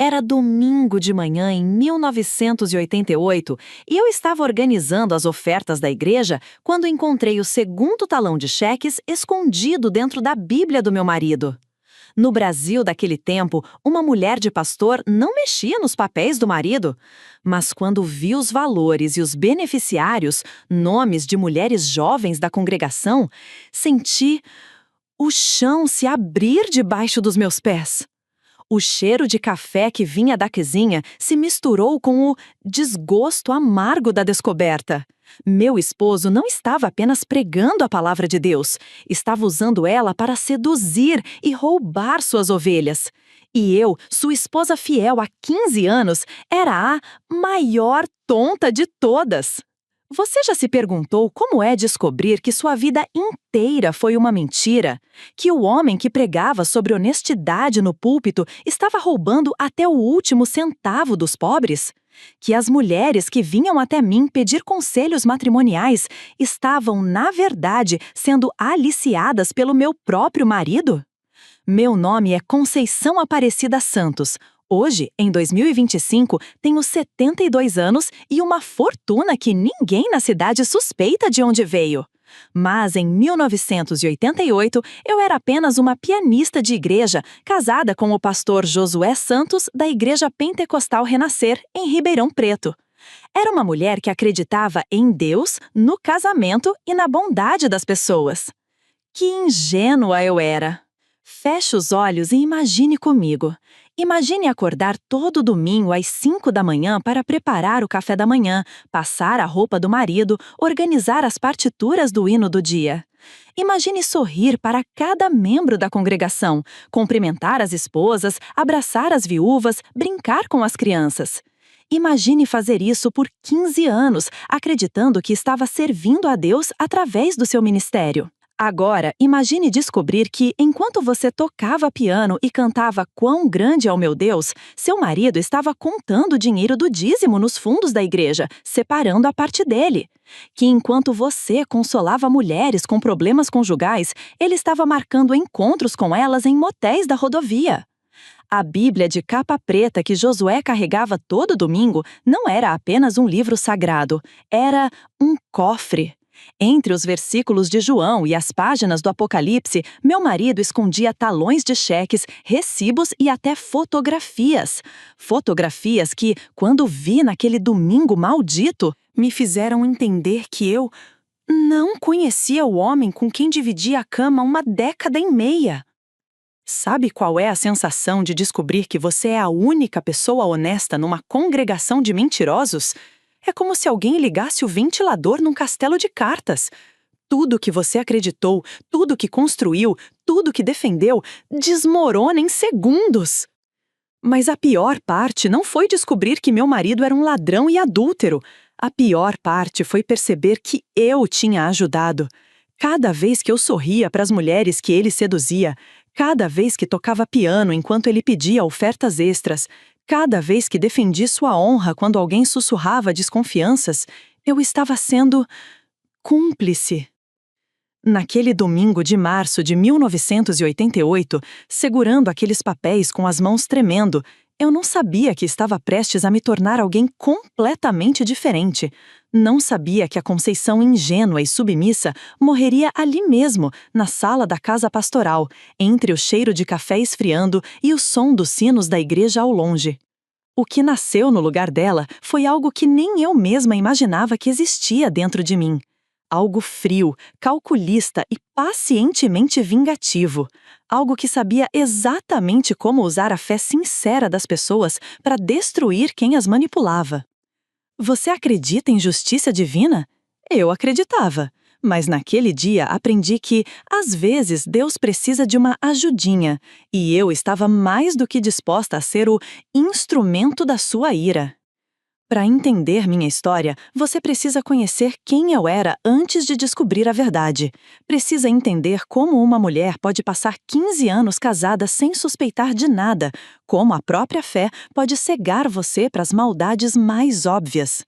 Era domingo de manhã em 1988 e eu estava organizando as ofertas da igreja quando encontrei o segundo talão de cheques escondido dentro da Bíblia do meu marido. No Brasil daquele tempo, uma mulher de pastor não mexia nos papéis do marido. Mas quando vi os valores e os beneficiários, nomes de mulheres jovens da congregação, senti o chão se abrir debaixo dos meus pés. O cheiro de café que vinha da cozinha se misturou com o desgosto amargo da descoberta. Meu esposo não estava apenas pregando a palavra de Deus, estava usando ela para seduzir e roubar suas ovelhas. E eu, sua esposa fiel há 15 anos, era a maior tonta de todas. Você já se perguntou como é descobrir que sua vida inteira foi uma mentira? Que o homem que pregava sobre honestidade no púlpito estava roubando até o último centavo dos pobres? Que as mulheres que vinham até mim pedir conselhos matrimoniais estavam, na verdade, sendo aliciadas pelo meu próprio marido? Meu nome é Conceição Aparecida Santos. Hoje, em 2025, tenho 72 anos e uma fortuna que ninguém na cidade suspeita de onde veio. Mas em 1988, eu era apenas uma pianista de igreja, casada com o pastor Josué Santos, da Igreja Pentecostal Renascer, em Ribeirão Preto. Era uma mulher que acreditava em Deus, no casamento e na bondade das pessoas. Que ingênua eu era! Feche os olhos e imagine comigo. Imagine acordar todo domingo às 5 da manhã para preparar o café da manhã, passar a roupa do marido, organizar as partituras do hino do dia. Imagine sorrir para cada membro da congregação, cumprimentar as esposas, abraçar as viúvas, brincar com as crianças. Imagine fazer isso por 15 anos, acreditando que estava servindo a Deus através do seu ministério. Agora, imagine descobrir que, enquanto você tocava piano e cantava "Quão grande é o meu Deus", seu marido estava contando o dinheiro do dízimo nos fundos da igreja, separando a parte dele. Que, enquanto você consolava mulheres com problemas conjugais, ele estava marcando encontros com elas em motéis da rodovia. A Bíblia de capa preta que Josué carregava todo domingo não era apenas um livro sagrado, era um cofre. Entre os versículos de João e as páginas do Apocalipse, meu marido escondia talões de cheques, recibos e até fotografias. Fotografias que, quando vi naquele domingo maldito, me fizeram entender que eu não conhecia o homem com quem dividia a cama 1 década e meia. Sabe qual é a sensação de descobrir que você é a única pessoa honesta numa congregação de mentirosos? É como se alguém ligasse o ventilador num castelo de cartas. Tudo que você acreditou, tudo que construiu, tudo que defendeu, desmorona em segundos. Mas a pior parte não foi descobrir que meu marido era um ladrão e adúltero. A pior parte foi perceber que eu tinha ajudado. Cada vez que eu sorria para as mulheres que ele seduzia, cada vez que tocava piano enquanto ele pedia ofertas extras, cada vez que defendi sua honra quando alguém sussurrava desconfianças, eu estava sendo cúmplice. Naquele domingo de março de 1988, segurando aqueles papéis com as mãos tremendo, eu não sabia que estava prestes a me tornar alguém completamente diferente. Não sabia que a Conceição ingênua e submissa morreria ali mesmo, na sala da casa pastoral, entre o cheiro de café esfriando e o som dos sinos da igreja ao longe. O que nasceu no lugar dela foi algo que nem eu mesma imaginava que existia dentro de mim. Algo frio, calculista e pacientemente vingativo. Algo que sabia exatamente como usar a fé sincera das pessoas para destruir quem as manipulava. Você acredita em justiça divina? Eu acreditava. Mas naquele dia aprendi que, às vezes, Deus precisa de uma ajudinha, e eu estava mais do que disposta a ser o instrumento da sua ira. Para entender minha história, você precisa conhecer quem eu era antes de descobrir a verdade. Precisa entender como uma mulher pode passar 15 anos casada sem suspeitar de nada, como a própria fé pode cegar você para as maldades mais óbvias.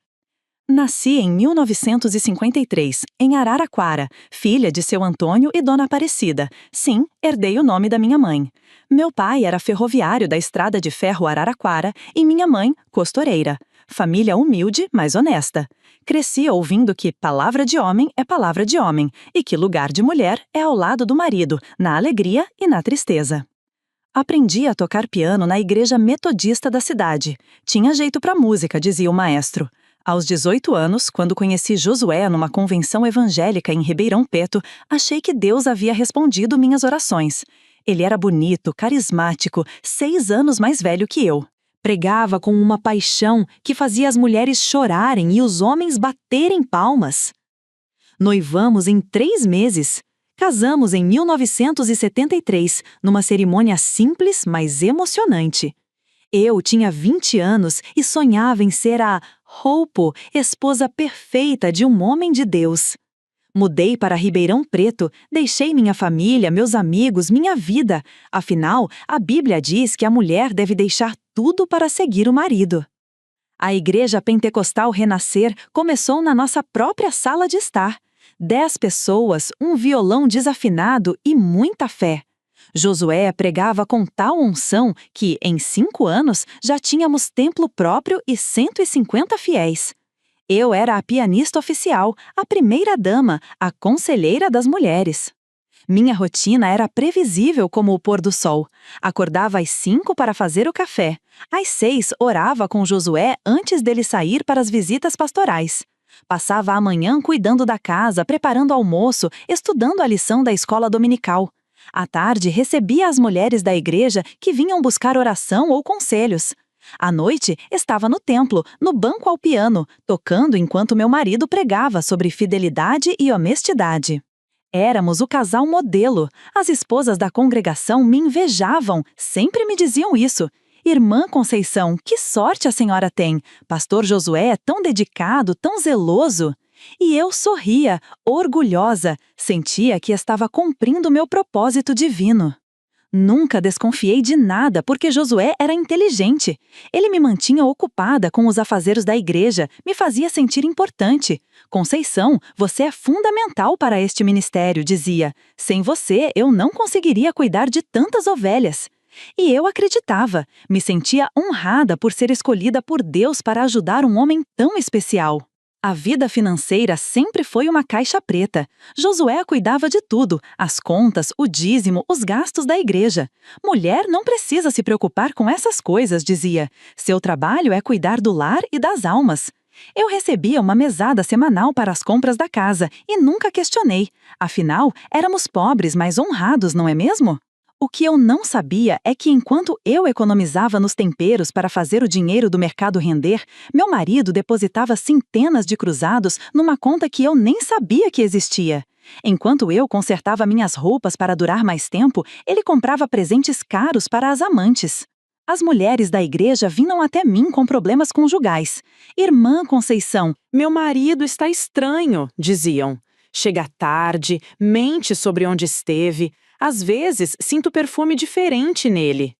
Nasci em 1953, em Araraquara, filha de seu Antônio e Dona Aparecida. Sim, herdei o nome da minha mãe. Meu pai era ferroviário da Estrada de Ferro Araraquara e minha mãe, costureira. Família humilde, mas honesta. Cresci ouvindo que palavra de homem é palavra de homem e que lugar de mulher é ao lado do marido, na alegria e na tristeza. Aprendi a tocar piano na igreja metodista da cidade. Tinha jeito pra música, dizia o maestro. Aos 18 anos, quando conheci Josué numa convenção evangélica em Ribeirão Preto, achei que Deus havia respondido minhas orações. Ele era bonito, carismático, 6 anos mais velho que eu. Pregava com uma paixão que fazia as mulheres chorarem e os homens baterem palmas. Noivamos em 3 meses. Casamos em 1973, numa cerimônia simples, mas emocionante. Eu tinha 20 anos e sonhava em ser a Hope, esposa perfeita de um homem de Deus. Mudei para Ribeirão Preto, deixei minha família, meus amigos, minha vida. Afinal, a Bíblia diz que a mulher deve deixar tudo para seguir o marido. A Igreja Pentecostal Renascer começou na nossa própria sala de estar. 10 pessoas, um violão desafinado e muita fé. Josué pregava com tal unção que, em 5 anos, já tínhamos templo próprio e 150 fiéis. Eu era a pianista oficial, a primeira-dama, a conselheira das mulheres. Minha rotina era previsível como o pôr do sol. Acordava às 5 para fazer o café. Às 6 orava com Josué antes dele sair para as visitas pastorais. Passava a manhã cuidando da casa, preparando almoço, estudando a lição da escola dominical. À tarde, recebia as mulheres da igreja que vinham buscar oração ou conselhos. À noite, estava no templo, no banco ao piano, tocando enquanto meu marido pregava sobre fidelidade e honestidade. Éramos o casal modelo. As esposas da congregação me invejavam, sempre me diziam isso. Irmã Conceição, que sorte a senhora tem! Pastor Josué é tão dedicado, tão zeloso. E eu sorria, orgulhosa, sentia que estava cumprindo meu propósito divino. Nunca desconfiei de nada porque Josué era inteligente. Ele me mantinha ocupada com os afazeres da igreja, me fazia sentir importante. Conceição, você é fundamental para este ministério, dizia. Sem você, eu não conseguiria cuidar de tantas ovelhas. E eu acreditava, me sentia honrada por ser escolhida por Deus para ajudar um homem tão especial. A vida financeira sempre foi uma caixa preta. Josué cuidava de tudo, as contas, o dízimo, os gastos da igreja. Mulher não precisa se preocupar com essas coisas, dizia. Seu trabalho é cuidar do lar e das almas. Eu recebia uma mesada semanal para as compras da casa e nunca questionei. Afinal, éramos pobres, mas honrados, não é mesmo? O que eu não sabia é que enquanto eu economizava nos temperos para fazer o dinheiro do mercado render, meu marido depositava centenas de cruzados numa conta que eu nem sabia que existia. Enquanto eu consertava minhas roupas para durar mais tempo, ele comprava presentes caros para as amantes. As mulheres da igreja vinham até mim com problemas conjugais. Irmã Conceição, meu marido está estranho, diziam. Chega tarde, mente sobre onde esteve. Às vezes, sinto perfume diferente nele.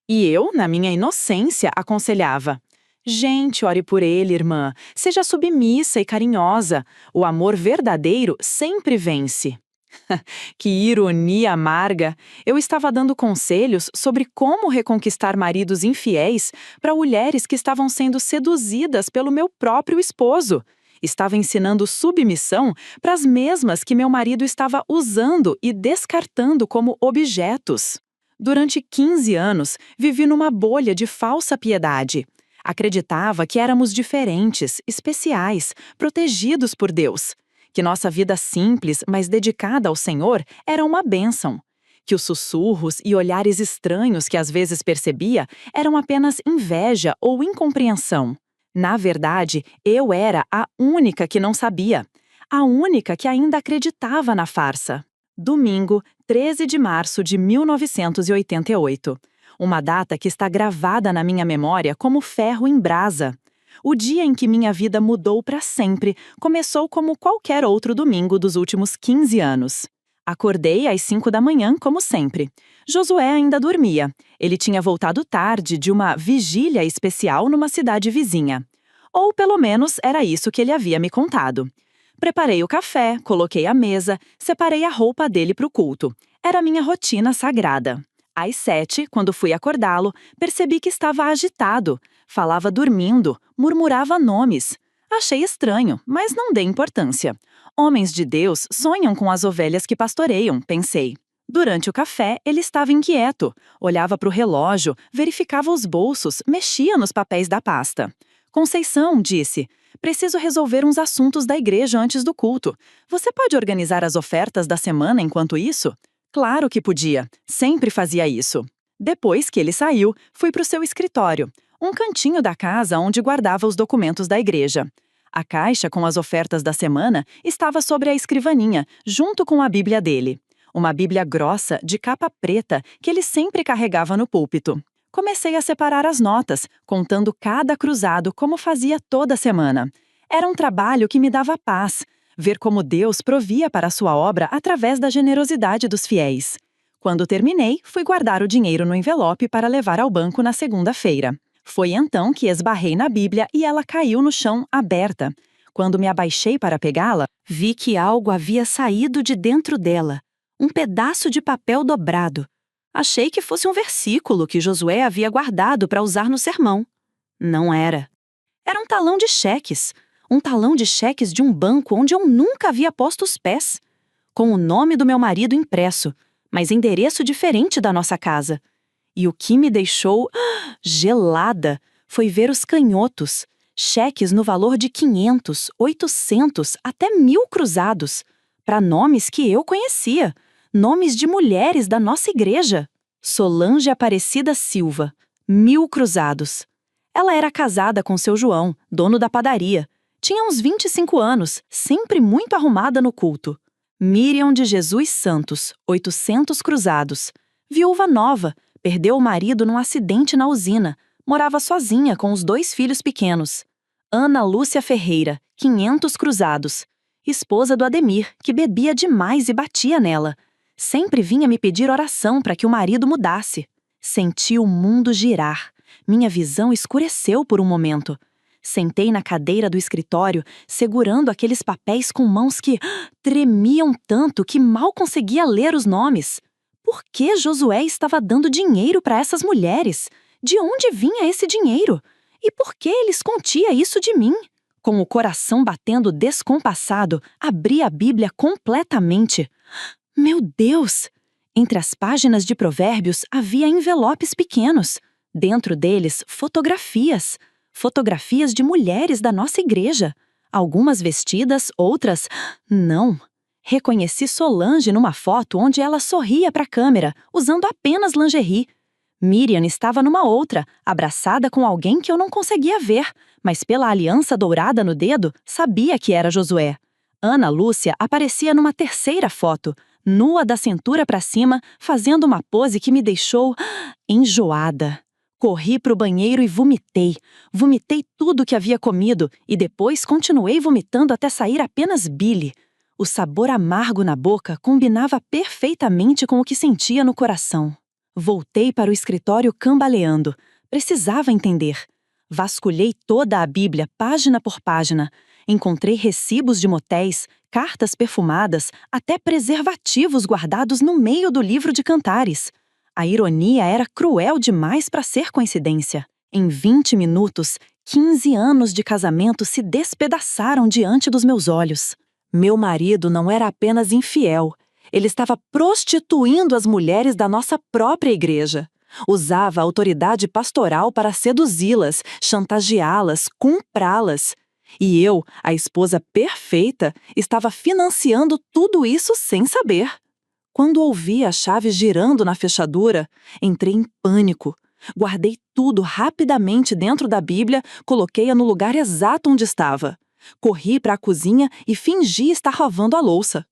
E eu, na minha inocência, aconselhava. Gente, ore por ele, irmã. Seja submissa e carinhosa. O amor verdadeiro sempre vence. Que ironia amarga! Eu estava dando conselhos sobre como reconquistar maridos infiéis para mulheres que estavam sendo seduzidas pelo meu próprio esposo. Estava ensinando submissão para as mesmas que meu marido estava usando e descartando como objetos. Durante 15 anos, vivi numa bolha de falsa piedade. Acreditava que éramos diferentes, especiais, protegidos por Deus. Que nossa vida simples, mas dedicada ao Senhor, era uma bênção. Que os sussurros e olhares estranhos que às vezes percebia eram apenas inveja ou incompreensão. Na verdade, eu era a única que não sabia. A única que ainda acreditava na farsa. Domingo, 13 de março de 1988. Uma data que está gravada na minha memória como ferro em brasa. O dia em que minha vida mudou para sempre começou como qualquer outro domingo dos últimos 15 anos. Acordei às 5 da manhã, como sempre. Josué ainda dormia. Ele tinha voltado tarde de uma vigília especial numa cidade vizinha. Ou pelo menos era isso que ele havia me contado. Preparei o café, coloquei a mesa, separei a roupa dele para o culto. Era minha rotina sagrada. Às 7, quando fui acordá-lo, percebi que estava agitado. Falava dormindo, murmurava nomes. Achei estranho, mas não dei importância. Homens de Deus sonham com as ovelhas que pastoreiam, pensei. Durante o café, ele estava inquieto. Olhava para o relógio, verificava os bolsos, mexia nos papéis da pasta. Conceição, disse, preciso resolver uns assuntos da igreja antes do culto. Você pode organizar as ofertas da semana enquanto isso? Claro que podia. Sempre fazia isso. Depois que ele saiu, fui para o seu escritório, um cantinho da casa onde guardava os documentos da igreja. A caixa com as ofertas da semana estava sobre a escrivaninha, junto com a Bíblia dele. Uma Bíblia grossa, de capa preta, que ele sempre carregava no púlpito. Comecei a separar as notas, contando cada cruzado como fazia toda semana. Era um trabalho que me dava paz, ver como Deus provia para a sua obra através da generosidade dos fiéis. Quando terminei, fui guardar o dinheiro no envelope para levar ao banco na segunda-feira. Foi então que esbarrei na Bíblia e ela caiu no chão aberta. Quando me abaixei para pegá-la, vi que algo havia saído de dentro dela. Um pedaço de papel dobrado. Achei que fosse um versículo que Josué havia guardado para usar no sermão. Não era. Era um talão de cheques. Um talão de cheques de um banco onde eu nunca havia posto os pés. Com o nome do meu marido impresso, mas endereço diferente da nossa casa. E o que me deixou gelada foi ver os canhotos. Cheques no valor de 500, 800, até 1.000 cruzados. Para nomes que eu conhecia. Nomes de mulheres da nossa igreja. Solange Aparecida Silva, 1.000 cruzados. Ela era casada com seu João, dono da padaria. Tinha uns 25 anos, sempre muito arrumada no culto. Miriam de Jesus Santos, 800 cruzados. Viúva nova, perdeu o marido num acidente na usina. Morava sozinha com os 2 filhos pequenos. Ana Lúcia Ferreira, 500 cruzados. Esposa do Ademir, que bebia demais e batia nela. Sempre vinha me pedir oração para que o marido mudasse. Senti o mundo girar. Minha visão escureceu por um momento. Sentei na cadeira do escritório, segurando aqueles papéis com mãos que tremiam tanto que mal conseguia ler os nomes. Por que Josué estava dando dinheiro para essas mulheres? De onde vinha esse dinheiro? E por que ele escondia isso de mim? Com o coração batendo descompassado, abri a Bíblia completamente. Meu Deus! Entre as páginas de Provérbios havia envelopes pequenos. Dentro deles, fotografias. Fotografias de mulheres da nossa igreja. Algumas vestidas, outras... não. Reconheci Solange numa foto onde ela sorria para a câmera, usando apenas lingerie. Miriam estava numa outra, abraçada com alguém que eu não conseguia ver, mas pela aliança dourada no dedo, sabia que era Josué. Ana Lúcia aparecia numa terceira foto, nua da cintura para cima, fazendo uma pose que me deixou enjoada. Corri para o banheiro e vomitei. Vomitei tudo que havia comido e depois continuei vomitando até sair apenas bile. O sabor amargo na boca combinava perfeitamente com o que sentia no coração. Voltei para o escritório cambaleando. Precisava entender. Vasculhei toda a Bíblia, página por página. Encontrei recibos de motéis, cartas perfumadas, até preservativos guardados no meio do livro de Cantares. A ironia era cruel demais para ser coincidência. Em 20 minutos, 15 anos de casamento se despedaçaram diante dos meus olhos. Meu marido não era apenas infiel, ele estava prostituindo as mulheres da nossa própria igreja. Usava a autoridade pastoral para seduzi-las, chantageá-las, comprá-las. E eu, a esposa perfeita, estava financiando tudo isso sem saber. Quando ouvi as chaves girando na fechadura, entrei em pânico. Guardei tudo rapidamente dentro da Bíblia, coloquei-a no lugar exato onde estava. Corri para a cozinha e fingi estar lavando a louça.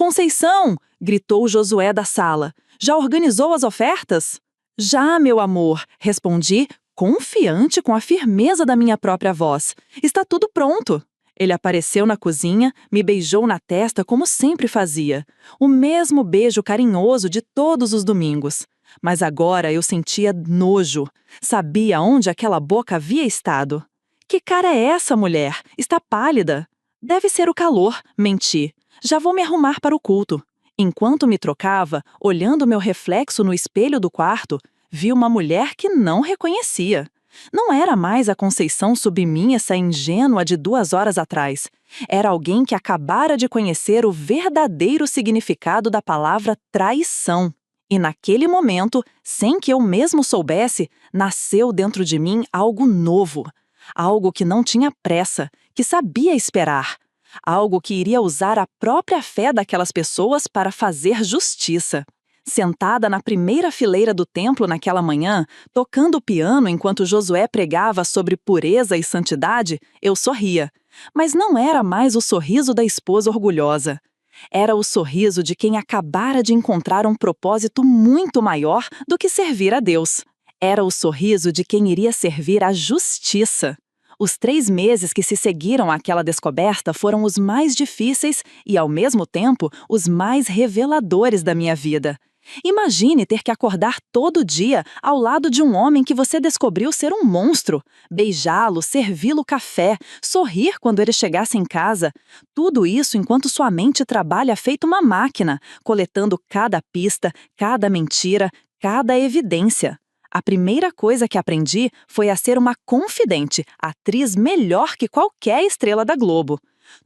Conceição! Gritou Josué da sala. Já organizou as ofertas? Já, meu amor, respondi, confiante com a firmeza da minha própria voz. Está tudo pronto. Ele apareceu na cozinha, me beijou na testa como sempre fazia. O mesmo beijo carinhoso de todos os domingos. Mas agora eu sentia nojo. Sabia onde aquela boca havia estado. Que cara é essa, mulher? Está pálida. Deve ser o calor, menti. Já vou me arrumar para o culto. Enquanto me trocava, olhando meu reflexo no espelho do quarto, vi uma mulher que não reconhecia. Não era mais a Conceição submissa e ingênua de 2 horas atrás. Era alguém que acabara de conhecer o verdadeiro significado da palavra traição. E naquele momento, sem que eu mesmo soubesse, nasceu dentro de mim algo novo. Algo que não tinha pressa, que sabia esperar. Algo que iria usar a própria fé daquelas pessoas para fazer justiça. Sentada na primeira fileira do templo naquela manhã, tocando piano enquanto Josué pregava sobre pureza e santidade, eu sorria. Mas não era mais o sorriso da esposa orgulhosa. Era o sorriso de quem acabara de encontrar um propósito muito maior do que servir a Deus. Era o sorriso de quem iria servir à justiça. Os 3 meses que se seguiram àquela descoberta foram os mais difíceis e, ao mesmo tempo, os mais reveladores da minha vida. Imagine ter que acordar todo dia ao lado de um homem que você descobriu ser um monstro, beijá-lo, servi-lo café, sorrir quando ele chegasse em casa. Tudo isso enquanto sua mente trabalha feito uma máquina, coletando cada pista, cada mentira, cada evidência. A primeira coisa que aprendi foi a ser uma confidente, atriz melhor que qualquer estrela da Globo.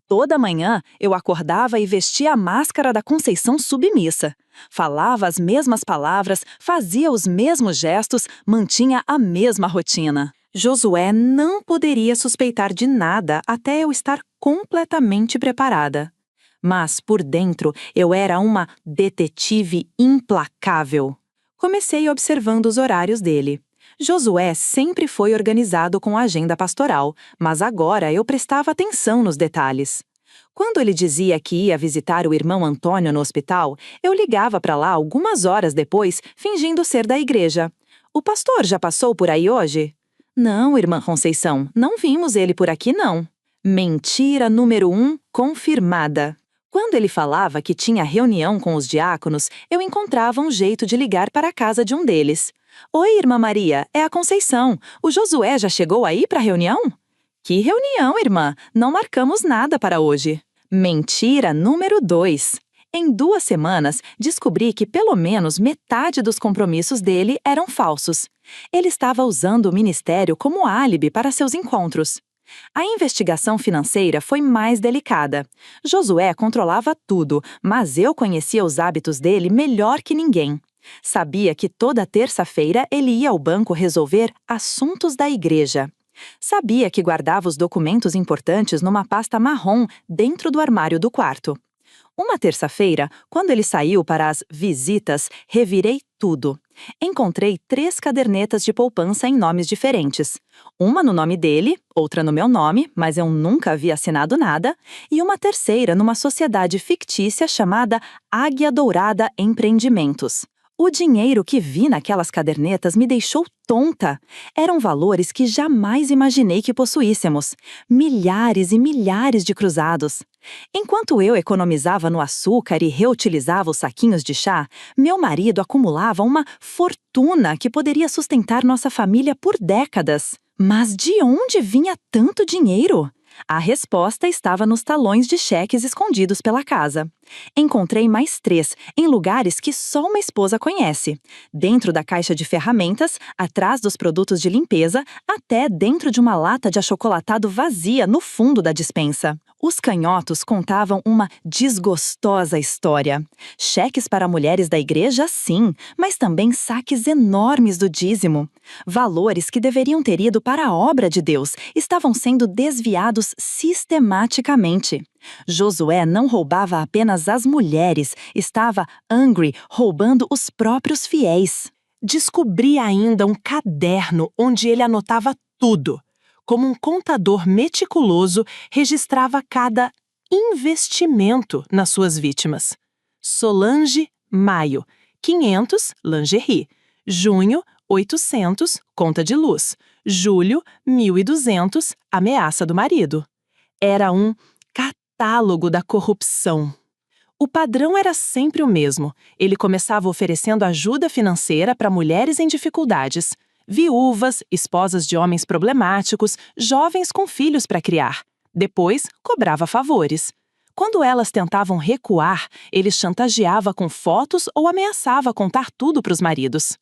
Toda manhã, eu acordava e vestia a máscara da Conceição submissa. Falava as mesmas palavras, fazia os mesmos gestos, mantinha a mesma rotina. Josué não poderia suspeitar de nada até eu estar completamente preparada. Mas, por dentro, eu era uma detetive implacável. Comecei observando os horários dele. Josué sempre foi organizado com a agenda pastoral, mas agora eu prestava atenção nos detalhes. Quando ele dizia que ia visitar o irmão Antônio no hospital, eu ligava para lá algumas horas depois, fingindo ser da igreja. "O pastor já passou por aí hoje?" "Não, irmã Conceição, não vimos ele por aqui não." Mentira número 1 confirmada. Quando ele falava que tinha reunião com os diáconos, eu encontrava um jeito de ligar para a casa de um deles. "Oi, irmã Maria, é a Conceição. O Josué já chegou aí para a reunião?" "Que reunião, irmã? Não marcamos nada para hoje." Mentira número 2. Em 2 semanas, descobri que pelo menos metade dos compromissos dele eram falsos. Ele estava usando o ministério como álibi para seus encontros. A investigação financeira foi mais delicada. Josué controlava tudo, mas eu conhecia os hábitos dele melhor que ninguém. Sabia que toda terça-feira ele ia ao banco resolver assuntos da igreja. Sabia que guardava os documentos importantes numa pasta marrom dentro do armário do quarto. Uma terça-feira, quando ele saiu para as visitas, revirei tudo. Encontrei 3 cadernetas de poupança em nomes diferentes. Uma no nome dele, outra no meu nome, mas eu nunca havia assinado nada, e uma terceira numa sociedade fictícia chamada Águia Dourada Empreendimentos. O dinheiro que vi naquelas cadernetas me deixou tonta. Eram valores que jamais imaginei que possuíssemos. Milhares e milhares de cruzados. Enquanto eu economizava no açúcar e reutilizava os saquinhos de chá, meu marido acumulava uma fortuna que poderia sustentar nossa família por décadas. Mas de onde vinha tanto dinheiro? A resposta estava nos talões de cheques escondidos pela casa. Encontrei mais 3, em lugares que só uma esposa conhece. Dentro da caixa de ferramentas, atrás dos produtos de limpeza, até dentro de uma lata de achocolatado vazia no fundo da despensa. Os canhotos contavam uma desgostosa história. Cheques para mulheres da igreja, sim, mas também saques enormes do dízimo. Valores que deveriam ter ido para a obra de Deus estavam sendo desviados sistematicamente. Josué não roubava apenas as mulheres, estava angry, roubando os próprios fiéis. Descobri ainda um caderno onde ele anotava tudo. Como um contador meticuloso, registrava cada investimento nas suas vítimas. Solange, maio, 500, lingerie. Junho, 800, conta de luz. Julho, 1.200, ameaça do marido. Era um catálogo da corrupção. O padrão era sempre o mesmo. Ele começava oferecendo ajuda financeira para mulheres em dificuldades. Viúvas, esposas de homens problemáticos, jovens com filhos para criar. Depois, cobrava favores. Quando elas tentavam recuar, ele chantageava com fotos ou ameaçava contar tudo para os maridos.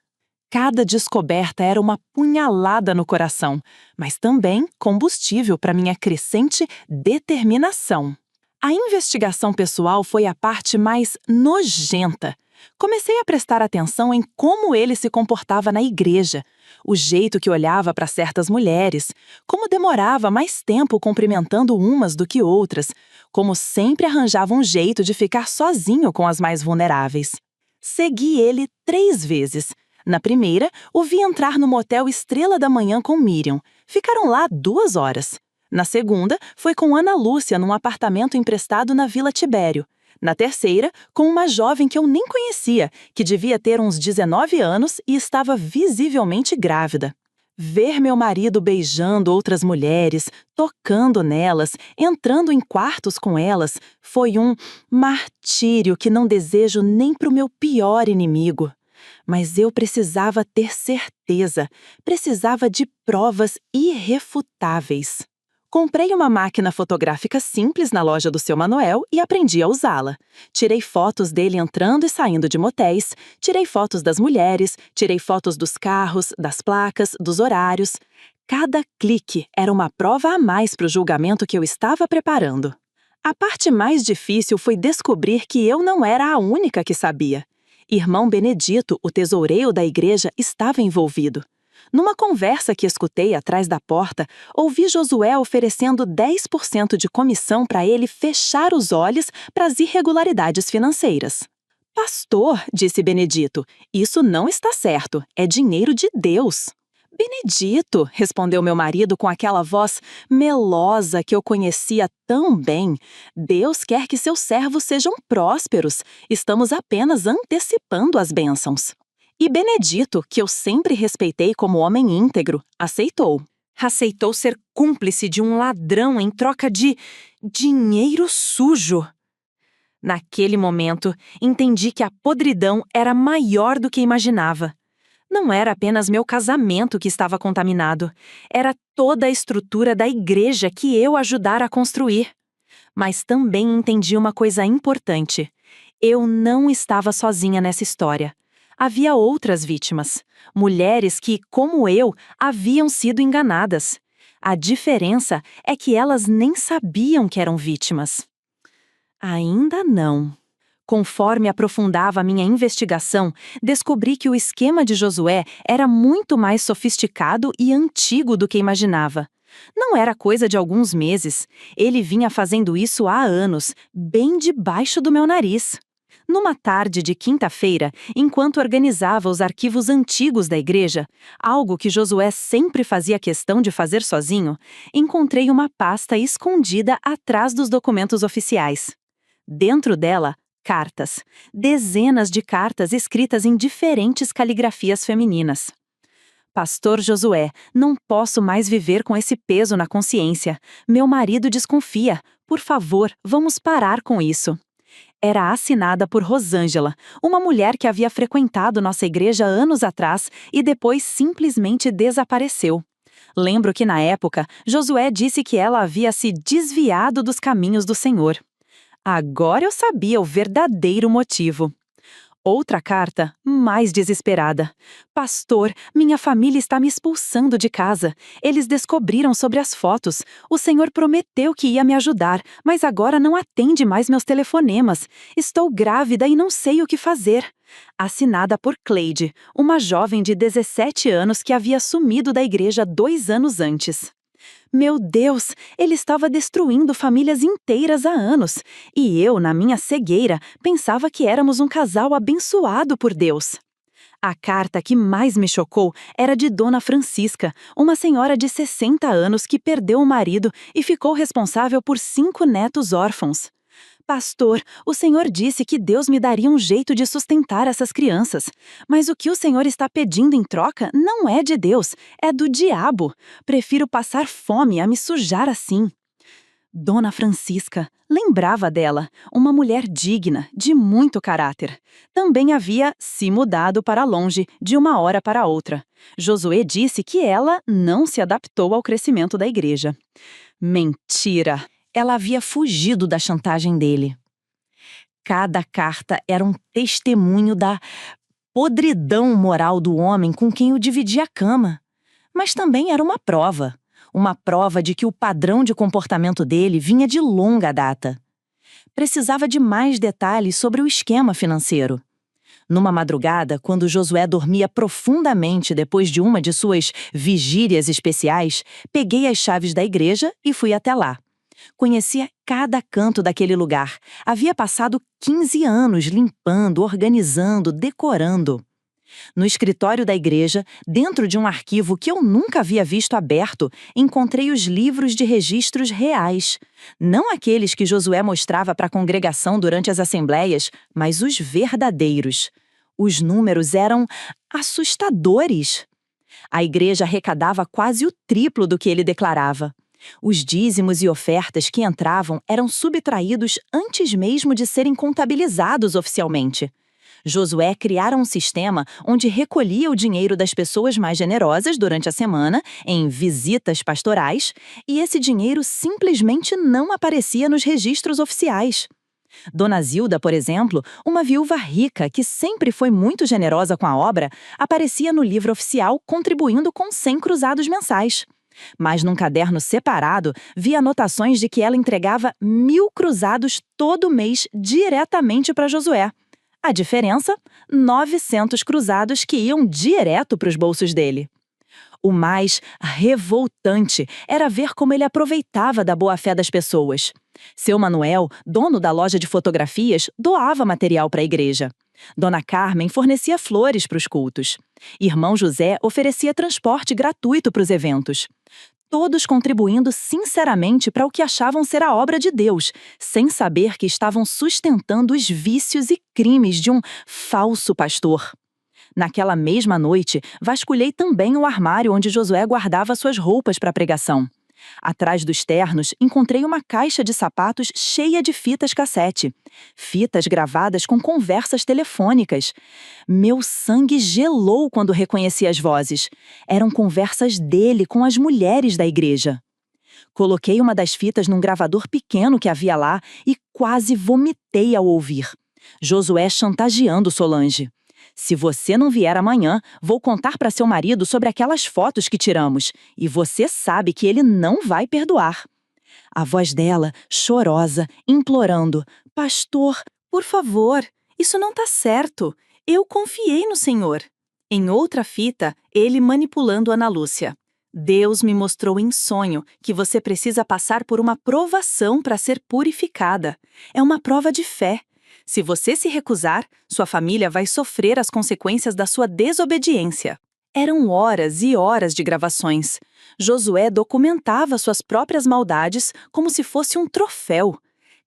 Cada descoberta era uma punhalada no coração, mas também combustível para minha crescente determinação. A investigação pessoal foi a parte mais nojenta. Comecei a prestar atenção em como ele se comportava na igreja, o jeito que olhava para certas mulheres, como demorava mais tempo cumprimentando umas do que outras, como sempre arranjava um jeito de ficar sozinho com as mais vulneráveis. Segui ele 3 vezes. Na primeira, o vi entrar no motel Estrela da Manhã com Miriam. Ficaram lá 2 horas. Na segunda, foi com Ana Lúcia num apartamento emprestado na Vila Tibério. Na terceira, com uma jovem que eu nem conhecia, que devia ter uns 19 anos e estava visivelmente grávida. Ver meu marido beijando outras mulheres, tocando nelas, entrando em quartos com elas, foi um martírio que não desejo nem para o meu pior inimigo. Mas eu precisava ter certeza, precisava de provas irrefutáveis. Comprei uma máquina fotográfica simples na loja do seu Manuel e aprendi a usá-la. Tirei fotos dele entrando e saindo de motéis, tirei fotos das mulheres, tirei fotos dos carros, das placas, dos horários. Cada clique era uma prova a mais para o julgamento que eu estava preparando. A parte mais difícil foi descobrir que eu não era a única que sabia. Irmão Benedito, o tesoureiro da igreja, estava envolvido. Numa conversa que escutei atrás da porta, ouvi Josué oferecendo 10% de comissão para ele fechar os olhos para as irregularidades financeiras. Pastor, disse Benedito, isso não está certo, é dinheiro de Deus. Benedito, respondeu meu marido com aquela voz melosa que eu conhecia tão bem, Deus quer que seus servos sejam prósperos, estamos apenas antecipando as bênçãos. E Benedito, que eu sempre respeitei como homem íntegro, aceitou. Aceitou ser cúmplice de um ladrão em troca de dinheiro sujo. Naquele momento, entendi que a podridão era maior do que imaginava. Não era apenas meu casamento que estava contaminado, era toda a estrutura da igreja que eu ajudara a construir. Mas também entendi uma coisa importante. Eu não estava sozinha nessa história. Havia outras vítimas, mulheres que, como eu, haviam sido enganadas. A diferença é que elas nem sabiam que eram vítimas. Ainda não. Conforme aprofundava minha investigação, descobri que o esquema de Josué era muito mais sofisticado e antigo do que imaginava. Não era coisa de alguns meses. Ele vinha fazendo isso há anos, bem debaixo do meu nariz. Numa tarde de quinta-feira, enquanto organizava os arquivos antigos da igreja, algo que Josué sempre fazia questão de fazer sozinho, encontrei uma pasta escondida atrás dos documentos oficiais. Dentro dela, cartas. Dezenas de cartas escritas em diferentes caligrafias femininas. Pastor Josué, não posso mais viver com esse peso na consciência. Meu marido desconfia. Por favor, vamos parar com isso. Era assinada por Rosângela, uma mulher que havia frequentado nossa igreja anos atrás e depois simplesmente desapareceu. Lembro que na época, Josué disse que ela havia se desviado dos caminhos do Senhor. Agora eu sabia o verdadeiro motivo. Outra carta, mais desesperada. Pastor, minha família está me expulsando de casa. Eles descobriram sobre as fotos. O Senhor prometeu que ia me ajudar, mas agora não atende mais meus telefonemas. Estou grávida e não sei o que fazer. Assinada por Cleide, uma jovem de 17 anos que havia sumido da igreja 2 anos antes. Meu Deus, ele estava destruindo famílias inteiras há anos. E eu, na minha cegueira, pensava que éramos um casal abençoado por Deus. A carta que mais me chocou era de Dona Francisca, uma senhora de 60 anos que perdeu o marido e ficou responsável por 5 netos órfãos. Pastor, o Senhor disse que Deus me daria um jeito de sustentar essas crianças. Mas o que o Senhor está pedindo em troca não é de Deus, é do diabo. Prefiro passar fome a me sujar assim. Dona Francisca lembrava dela, uma mulher digna, de muito caráter. Também havia se mudado para longe, de uma hora para outra. Josué disse que ela não se adaptou ao crescimento da igreja. Mentira! Ela havia fugido da chantagem dele. Cada carta era um testemunho da podridão moral do homem com quem eu dividia a cama. Mas também era uma prova de que o padrão de comportamento dele vinha de longa data. Precisava de mais detalhes sobre o esquema financeiro. Numa madrugada, quando Josué dormia profundamente depois de uma de suas vigílias especiais, peguei as chaves da igreja e fui até lá. Conhecia cada canto daquele lugar. Havia passado 15 anos limpando, organizando, decorando. No escritório da igreja, dentro de um arquivo que eu nunca havia visto aberto, encontrei os livros de registros reais. Não aqueles que Josué mostrava para a congregação durante as assembleias, mas os verdadeiros. Os números eram assustadores. A igreja arrecadava quase o triplo do que ele declarava. Os dízimos e ofertas que entravam eram subtraídos antes mesmo de serem contabilizados oficialmente. Josué criara um sistema onde recolhia o dinheiro das pessoas mais generosas durante a semana, em visitas pastorais, e esse dinheiro simplesmente não aparecia nos registros oficiais. Dona Zilda, por exemplo, uma viúva rica que sempre foi muito generosa com a obra, aparecia no livro oficial contribuindo com 100 cruzados mensais. Mas num caderno separado, vi anotações de que ela entregava 1.000 cruzados todo mês diretamente para Josué. A diferença? 900 cruzados que iam direto para os bolsos dele. O mais revoltante era ver como ele aproveitava da boa-fé das pessoas. Seu Manuel, dono da loja de fotografias, doava material para a igreja. Dona Carmen fornecia flores para os cultos. Irmão José oferecia transporte gratuito para os eventos. Todos contribuindo sinceramente para o que achavam ser a obra de Deus, sem saber que estavam sustentando os vícios e crimes de um falso pastor. Naquela mesma noite, vasculhei também o armário onde Josué guardava suas roupas para a pregação. Atrás dos ternos, encontrei uma caixa de sapatos cheia de fitas cassete. Fitas gravadas com conversas telefônicas. Meu sangue gelou quando reconheci as vozes. Eram conversas dele com as mulheres da igreja. Coloquei uma das fitas num gravador pequeno que havia lá e quase vomitei ao ouvir. Josué chantageando Solange. Se você não vier amanhã, vou contar para seu marido sobre aquelas fotos que tiramos. E você sabe que ele não vai perdoar. A voz dela, chorosa, implorando. Pastor, por favor, isso não tá certo. Eu confiei no Senhor. Em outra fita, ele manipulando Ana Lúcia. Deus me mostrou em sonho que você precisa passar por uma provação para ser purificada. É uma prova de fé. Se você se recusar, sua família vai sofrer as consequências da sua desobediência. Eram horas e horas de gravações. Josué documentava suas próprias maldades como se fosse um troféu.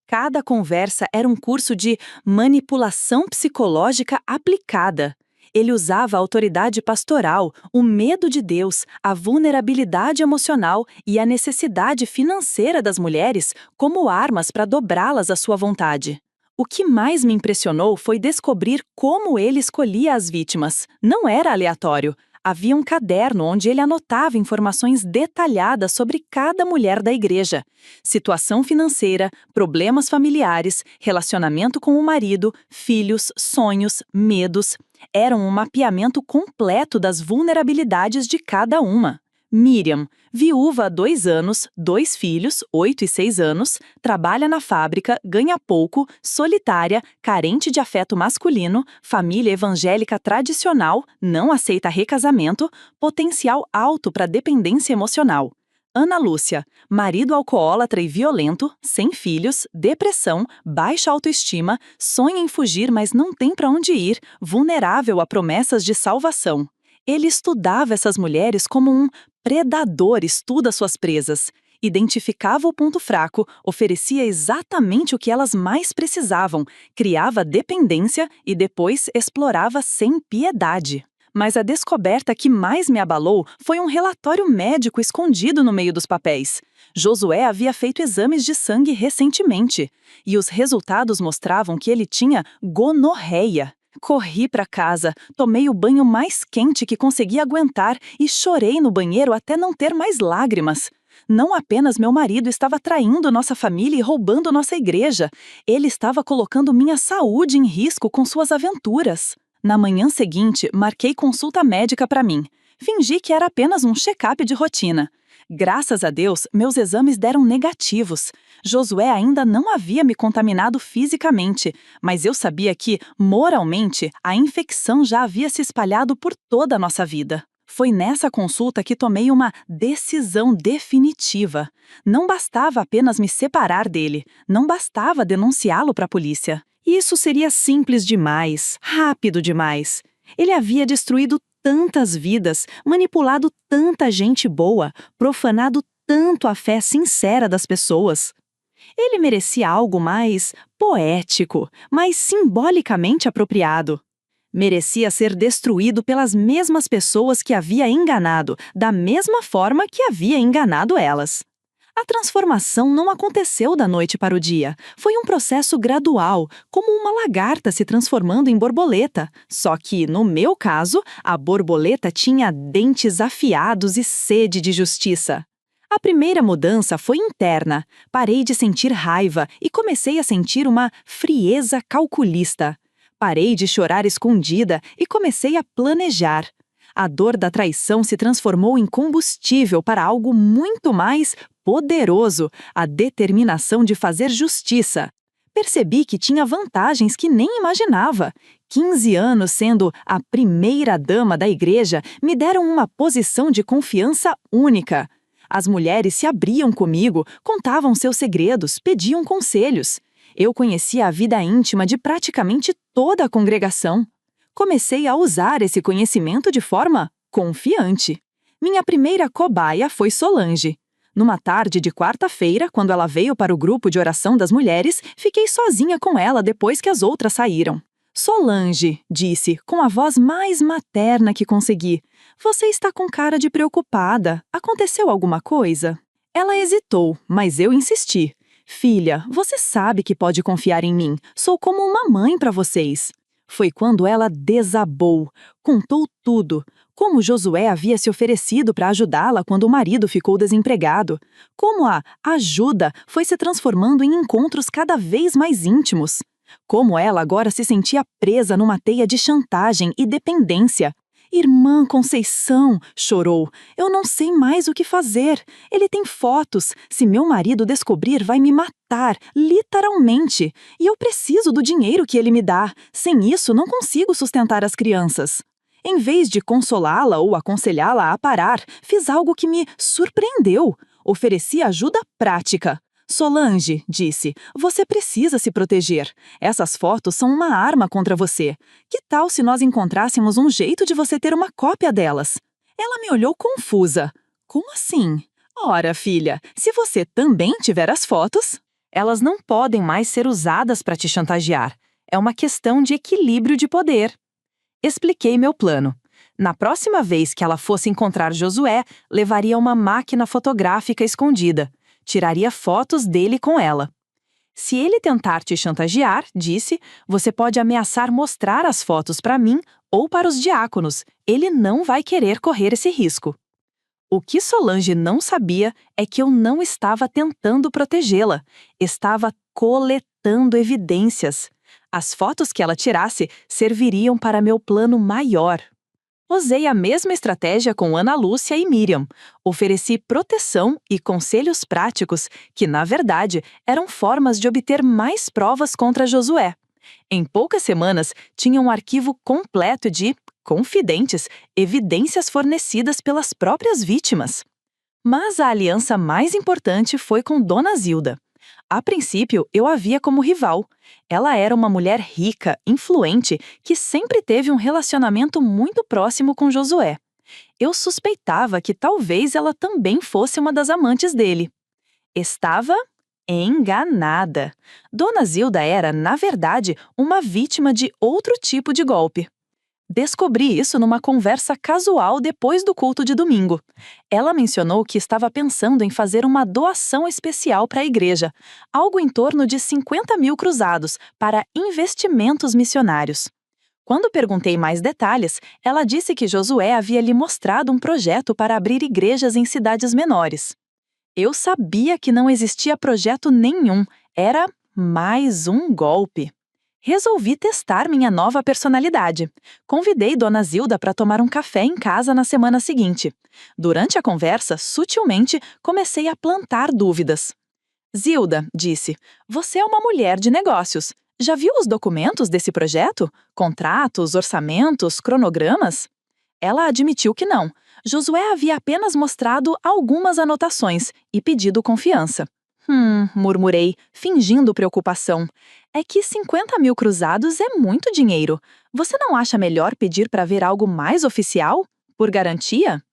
Cada conversa era um curso de manipulação psicológica aplicada. Ele usava a autoridade pastoral, o medo de Deus, a vulnerabilidade emocional e a necessidade financeira das mulheres como armas para dobrá-las à sua vontade. O que mais me impressionou foi descobrir como ele escolhia as vítimas. Não era aleatório. Havia um caderno onde ele anotava informações detalhadas sobre cada mulher da igreja. Situação financeira, problemas familiares, relacionamento com o marido, filhos, sonhos, medos. Era um mapeamento completo das vulnerabilidades de cada uma. Miriam, viúva há 2 anos, 2 filhos, 8 e 6 anos, trabalha na fábrica, ganha pouco, solitária, carente de afeto masculino, família evangélica tradicional, não aceita recasamento, potencial alto para dependência emocional. Ana Lúcia, marido alcoólatra e violento, sem filhos, depressão, baixa autoestima, sonha em fugir mas não tem para onde ir, vulnerável a promessas de salvação. Ele estudava essas mulheres como um predador estuda suas presas. Identificava o ponto fraco, oferecia exatamente o que elas mais precisavam, criava dependência e depois explorava sem piedade. Mas a descoberta que mais me abalou foi um relatório médico escondido no meio dos papéis. Josué havia feito exames de sangue recentemente, e os resultados mostravam que ele tinha gonorreia. Corri para casa, tomei o banho mais quente que consegui aguentar e chorei no banheiro até não ter mais lágrimas. Não apenas meu marido estava traindo nossa família e roubando nossa igreja, ele estava colocando minha saúde em risco com suas aventuras. Na manhã seguinte, marquei consulta médica para mim. Fingi que era apenas um check-up de rotina. Graças a Deus, meus exames deram negativos. Josué ainda não havia me contaminado fisicamente, mas eu sabia que, moralmente, a infecção já havia se espalhado por toda a nossa vida. Foi nessa consulta que tomei uma decisão definitiva. Não bastava apenas me separar dele, não bastava denunciá-lo para a polícia. Isso seria simples demais, rápido demais. Ele havia destruído tantas vidas, manipulado tanta gente boa, profanado tanto a fé sincera das pessoas. Ele merecia algo mais poético, mais simbolicamente apropriado. Merecia ser destruído pelas mesmas pessoas que havia enganado, da mesma forma que havia enganado elas. A transformação não aconteceu da noite para o dia. Foi um processo gradual, como uma lagarta se transformando em borboleta. Só que, no meu caso, a borboleta tinha dentes afiados e sede de justiça. A primeira mudança foi interna. Parei de sentir raiva e comecei a sentir uma frieza calculista. Parei de chorar escondida e comecei a planejar. A dor da traição se transformou em combustível para algo muito mais poderoso, a determinação de fazer justiça. Percebi que tinha vantagens que nem imaginava. 15 anos sendo a primeira dama da igreja me deram uma posição de confiança única. As mulheres se abriam comigo, contavam seus segredos, pediam conselhos. Eu conhecia a vida íntima de praticamente toda a congregação. Comecei a usar esse conhecimento de forma confiante. Minha primeira cobaia foi Solange. Numa tarde de quarta-feira, quando ela veio para o grupo de oração das mulheres, fiquei sozinha com ela depois que as outras saíram. Solange, disse, com a voz mais materna que consegui, você está com cara de preocupada. Aconteceu alguma coisa? Ela hesitou, mas eu insisti. Filha, você sabe que pode confiar em mim. Sou como uma mãe para vocês. Foi quando ela desabou, contou tudo, como Josué havia se oferecido para ajudá-la quando o marido ficou desempregado, como a ajuda foi se transformando em encontros cada vez mais íntimos, como ela agora se sentia presa numa teia de chantagem e dependência. Irmã Conceição, chorou, eu não sei mais o que fazer. Ele tem fotos. Se meu marido descobrir, vai me matar, literalmente. E eu preciso do dinheiro que ele me dá. Sem isso, não consigo sustentar as crianças. Em vez de consolá-la ou aconselhá-la a parar, fiz algo que me surpreendeu. Ofereci ajuda prática. Solange, disse, você precisa se proteger. Essas fotos são uma arma contra você. Que tal se nós encontrássemos um jeito de você ter uma cópia delas? Ela me olhou confusa. Como assim? Ora, filha, se você também tiver as fotos, elas não podem mais ser usadas para te chantagear. É uma questão de equilíbrio de poder. Expliquei meu plano. Na próxima vez que ela fosse encontrar Josué, levaria uma máquina fotográfica escondida. Tiraria fotos dele com ela. Se ele tentar te chantagear, disse, você pode ameaçar mostrar as fotos para mim ou para os diáconos. Ele não vai querer correr esse risco. O que Solange não sabia é que eu não estava tentando protegê-la. Estava coletando evidências. As fotos que ela tirasse serviriam para meu plano maior. Usei a mesma estratégia com Ana Lúcia e Miriam. Ofereci proteção e conselhos práticos que, na verdade, eram formas de obter mais provas contra Josué. Em poucas semanas, tinha um arquivo completo de, confidentes, evidências fornecidas pelas próprias vítimas. Mas a aliança mais importante foi com Dona Zilda. A princípio, eu a via como rival. Ela era uma mulher rica, influente, que sempre teve um relacionamento muito próximo com Josué. Eu suspeitava que talvez ela também fosse uma das amantes dele. Estava enganada. Dona Zilda era, na verdade, uma vítima de outro tipo de golpe. Descobri isso numa conversa casual depois do culto de domingo. Ela mencionou que estava pensando em fazer uma doação especial para a igreja, algo em torno de 50 mil cruzados, para investimentos missionários. Quando perguntei mais detalhes, ela disse que Josué havia lhe mostrado um projeto para abrir igrejas em cidades menores. Eu sabia que não existia projeto nenhum, era mais um golpe. Resolvi testar minha nova personalidade. Convidei Dona Zilda para tomar um café em casa na semana seguinte. Durante a conversa, sutilmente, comecei a plantar dúvidas. Zilda, disse, você é uma mulher de negócios. Já viu os documentos desse projeto? Contratos, orçamentos, cronogramas? Ela admitiu que não. Josué havia apenas mostrado algumas anotações e pedido confiança. Murmurei, fingindo preocupação. É que 50 mil cruzados é muito dinheiro. Você não acha melhor pedir para ver algo mais oficial? Por garantia?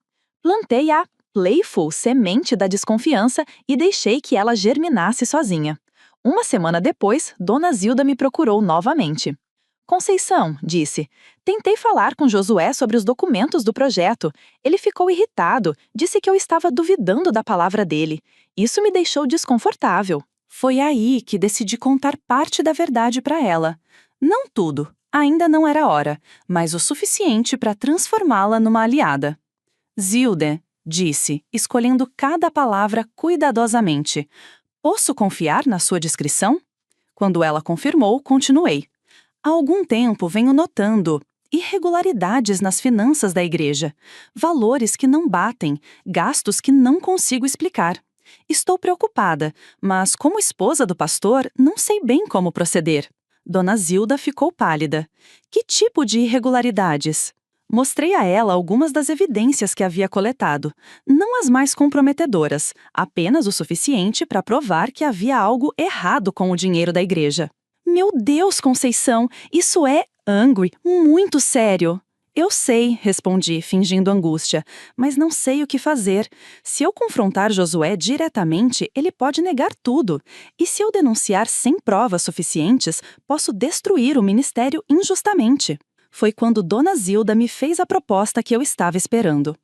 Plantei a playful semente da desconfiança e deixei que ela germinasse sozinha. Uma semana depois, Dona Zilda me procurou novamente. Conceição, disse, tentei falar com Josué sobre os documentos do projeto. Ele ficou irritado, disse que eu estava duvidando da palavra dele. Isso me deixou desconfortável. Foi aí que decidi contar parte da verdade para ela. Não tudo, ainda não era hora, mas o suficiente para transformá-la numa aliada. Zilde, disse, escolhendo cada palavra cuidadosamente. Posso confiar na sua descrição? Quando ela confirmou, continuei. Há algum tempo venho notando irregularidades nas finanças da igreja, valores que não batem, gastos que não consigo explicar. Estou preocupada, mas como esposa do pastor, não sei bem como proceder. Dona Zilda ficou pálida. Que tipo de irregularidades? Mostrei a ela algumas das evidências que havia coletado, não as mais comprometedoras, apenas o suficiente para provar que havia algo errado com o dinheiro da igreja. Meu Deus, Conceição, isso é muito sério. Eu sei, respondi, fingindo angústia, mas não sei o que fazer. Se eu confrontar Josué diretamente, ele pode negar tudo. E se eu denunciar sem provas suficientes, posso destruir o ministério injustamente. Foi quando Dona Zilda me fez a proposta que eu estava esperando.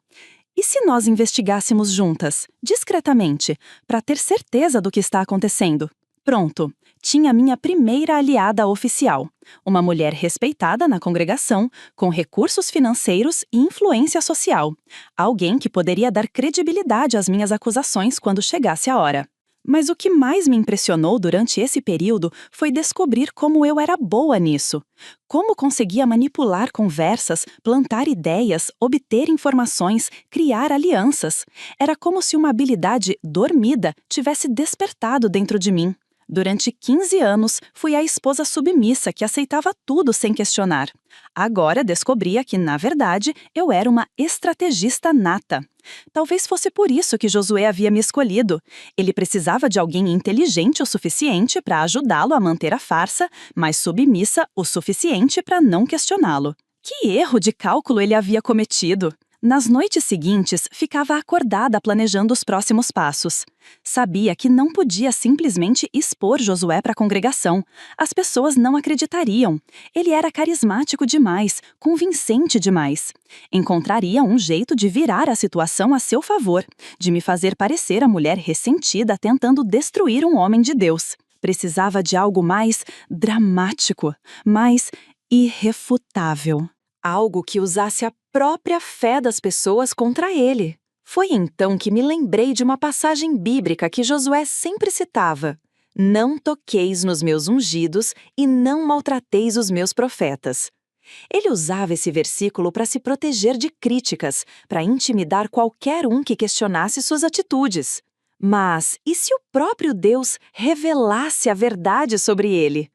E se nós investigássemos juntas, discretamente, para ter certeza do que está acontecendo? Pronto, tinha minha primeira aliada oficial, uma mulher respeitada na congregação, com recursos financeiros e influência social. Alguém que poderia dar credibilidade às minhas acusações quando chegasse a hora. Mas o que mais me impressionou durante esse período foi descobrir como eu era boa nisso. Como conseguia manipular conversas, plantar ideias, obter informações, criar alianças. Era como se uma habilidade dormida tivesse despertado dentro de mim. Durante 15 anos, fui a esposa submissa que aceitava tudo sem questionar. Agora descobria que, na verdade, eu era uma estrategista nata. Talvez fosse por isso que Josué havia me escolhido. Ele precisava de alguém inteligente o suficiente para ajudá-lo a manter a farsa, mas submissa o suficiente para não questioná-lo. Que erro de cálculo ele havia cometido! Nas noites seguintes, ficava acordada planejando os próximos passos. Sabia que não podia simplesmente expor Josué para a congregação. As pessoas não acreditariam. Ele era carismático demais, convincente demais. Encontraria um jeito de virar a situação a seu favor, de me fazer parecer a mulher ressentida tentando destruir um homem de Deus. Precisava de algo mais dramático, mais irrefutável. Algo que usasse a própria fé das pessoas contra ele. Foi então que me lembrei de uma passagem bíblica que Josué sempre citava. Não toqueis nos meus ungidos e não maltrateis os meus profetas. Ele usava esse versículo para se proteger de críticas, para intimidar qualquer um que questionasse suas atitudes. Mas e se o próprio Deus revelasse a verdade sobre ele?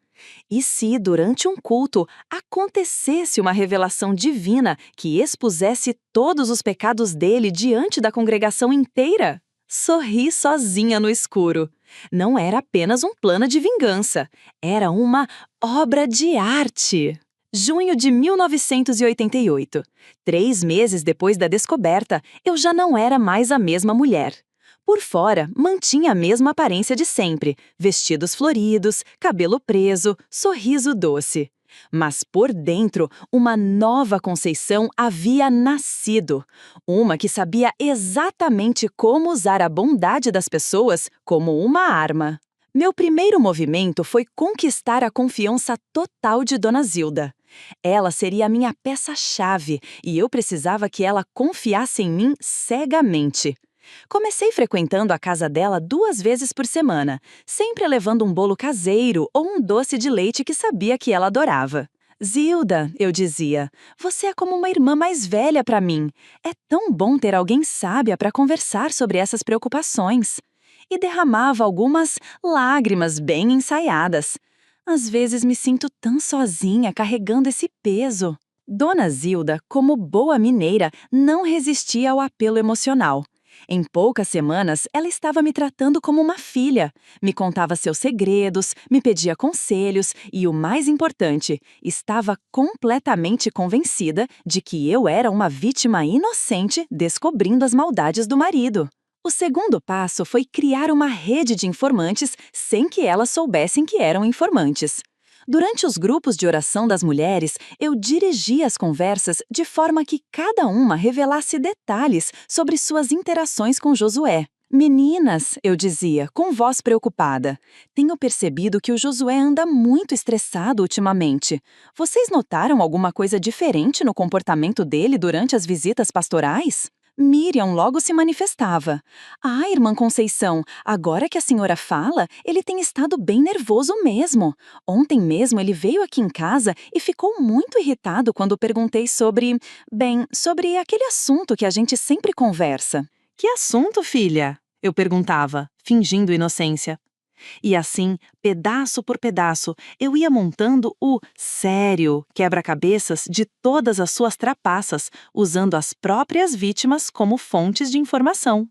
E se, durante um culto, acontecesse uma revelação divina que expusesse todos os pecados dele diante da congregação inteira? Sorri sozinha no escuro. Não era apenas um plano de vingança, era uma obra de arte. Junho de 1988. 3 meses depois da descoberta, eu já não era mais a mesma mulher. Por fora, mantinha a mesma aparência de sempre, vestidos floridos, cabelo preso, sorriso doce. Mas por dentro, uma nova Conceição havia nascido. Uma que sabia exatamente como usar a bondade das pessoas como uma arma. Meu primeiro movimento foi conquistar a confiança total de Dona Zilda. Ela seria a minha peça-chave e eu precisava que ela confiasse em mim cegamente. Comecei frequentando a casa dela 2 vezes por semana, sempre levando um bolo caseiro ou um doce de leite que sabia que ela adorava. Zilda, eu dizia, você é como uma irmã mais velha para mim. É tão bom ter alguém sábia para conversar sobre essas preocupações. E derramava algumas lágrimas bem ensaiadas. Às vezes me sinto tão sozinha carregando esse peso. Dona Zilda, como boa mineira, não resistia ao apelo emocional. Em poucas semanas, ela estava me tratando como uma filha. Me contava seus segredos, me pedia conselhos e, o mais importante, estava completamente convencida de que eu era uma vítima inocente descobrindo as maldades do marido. O segundo passo foi criar uma rede de informantes sem que elas soubessem que eram informantes. Durante os grupos de oração das mulheres, eu dirigia as conversas de forma que cada uma revelasse detalhes sobre suas interações com Josué. Meninas, eu dizia, com voz preocupada, tenho percebido que o Josué anda muito estressado ultimamente. Vocês notaram alguma coisa diferente no comportamento dele durante as visitas pastorais? Miriam logo se manifestava. Ah, irmã Conceição, agora que a senhora fala, ele tem estado bem nervoso mesmo. Ontem mesmo ele veio aqui em casa e ficou muito irritado quando perguntei sobre aquele assunto que a gente sempre conversa. Que assunto, filha? Eu perguntava, fingindo inocência. E assim, pedaço por pedaço, eu ia montando o sério quebra-cabeças de todas as suas trapaças, usando as próprias vítimas como fontes de informação.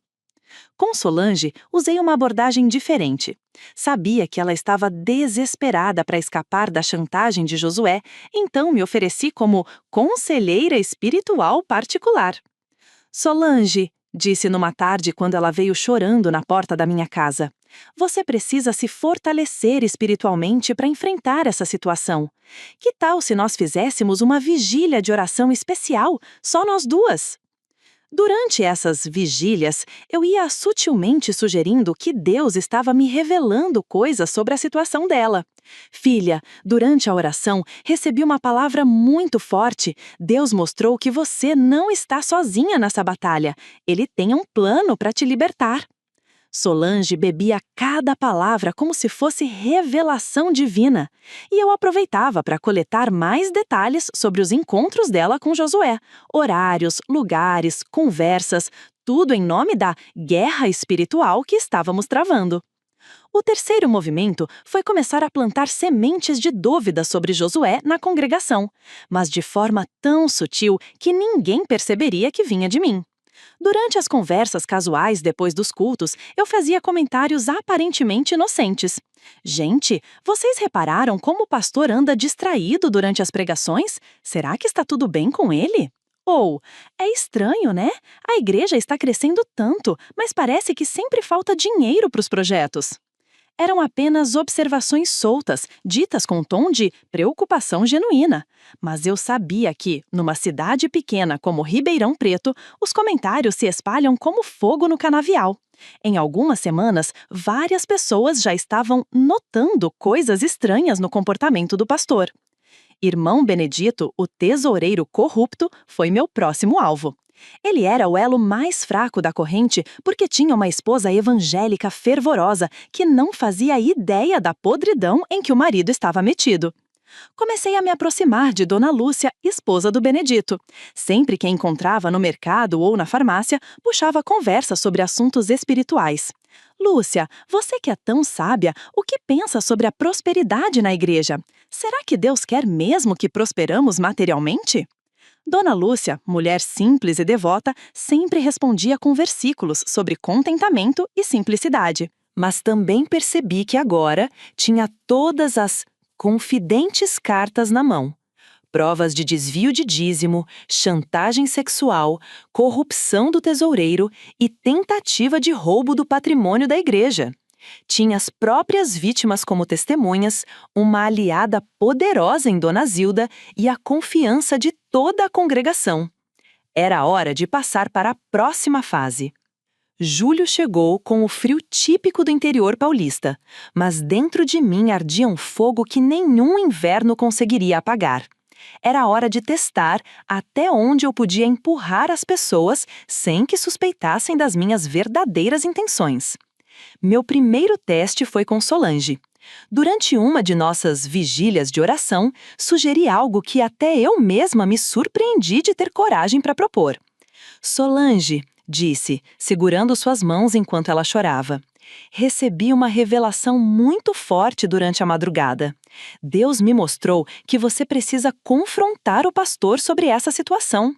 Com Solange, usei uma abordagem diferente. Sabia que ela estava desesperada para escapar da chantagem de Josué, então me ofereci como conselheira espiritual particular. Solange, disse numa tarde quando ela veio chorando na porta da minha casa, você precisa se fortalecer espiritualmente para enfrentar essa situação. Que tal se nós fizéssemos uma vigília de oração especial, só nós duas? Durante essas vigílias, eu ia sutilmente sugerindo que Deus estava me revelando coisas sobre a situação dela. Filha, durante a oração, recebi uma palavra muito forte. Deus mostrou que você não está sozinha nessa batalha. Ele tem um plano para te libertar. Solange bebia cada palavra como se fosse revelação divina, e eu aproveitava para coletar mais detalhes sobre os encontros dela com Josué, horários, lugares, conversas, tudo em nome da guerra espiritual que estávamos travando. O terceiro movimento foi começar a plantar sementes de dúvida sobre Josué na congregação, mas de forma tão sutil que ninguém perceberia que vinha de mim. Durante as conversas casuais depois dos cultos, eu fazia comentários aparentemente inocentes. Gente, vocês repararam como o pastor anda distraído durante as pregações? Será que está tudo bem com ele? Ou, é estranho, né? A igreja está crescendo tanto, mas parece que sempre falta dinheiro para os projetos. Eram apenas observações soltas, ditas com um tom de preocupação genuína. Mas eu sabia que, numa cidade pequena como Ribeirão Preto, os comentários se espalham como fogo no canavial. Em algumas semanas, várias pessoas já estavam notando coisas estranhas no comportamento do pastor. Irmão Benedito, o tesoureiro corrupto, foi meu próximo alvo. Ele era o elo mais fraco da corrente porque tinha uma esposa evangélica fervorosa que não fazia ideia da podridão em que o marido estava metido. Comecei a me aproximar de Dona Lúcia, esposa do Benedito. Sempre que a encontrava no mercado ou na farmácia, puxava conversa sobre assuntos espirituais. Lúcia, você que é tão sábia, o que pensa sobre a prosperidade na igreja? Será que Deus quer mesmo que prosperamos materialmente? Dona Lúcia, mulher simples e devota, sempre respondia com versículos sobre contentamento e simplicidade. Mas também percebi que agora tinha todas as confidentes cartas na mão. Provas de desvio de dízimo, chantagem sexual, corrupção do tesoureiro e tentativa de roubo do patrimônio da igreja. Tinha as próprias vítimas como testemunhas, uma aliada poderosa em Dona Zilda e a confiança de toda a congregação. Era hora de passar para a próxima fase. Julho chegou com o frio típico do interior paulista, mas dentro de mim ardia um fogo que nenhum inverno conseguiria apagar. Era hora de testar até onde eu podia empurrar as pessoas sem que suspeitassem das minhas verdadeiras intenções. Meu primeiro teste foi com Solange. Durante uma de nossas vigílias de oração, sugeri algo que até eu mesma me surpreendi de ter coragem para propor. Solange, disse, segurando suas mãos enquanto ela chorava. Recebi uma revelação muito forte durante a madrugada. Deus me mostrou que você precisa confrontar o pastor sobre essa situação.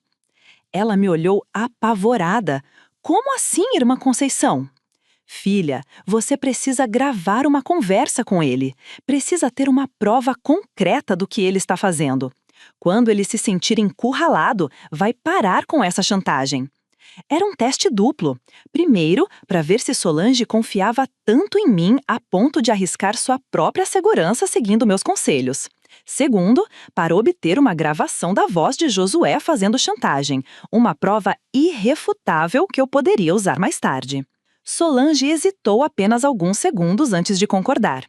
Ela me olhou apavorada. Como assim, irmã Conceição? Filha, você precisa gravar uma conversa com ele. Precisa ter uma prova concreta do que ele está fazendo. Quando ele se sentir encurralado, vai parar com essa chantagem. Era um teste duplo. Primeiro, para ver se Solange confiava tanto em mim a ponto de arriscar sua própria segurança seguindo meus conselhos. Segundo, para obter uma gravação da voz de Josué fazendo chantagem, uma prova irrefutável que eu poderia usar mais tarde. Solange hesitou apenas alguns segundos antes de concordar.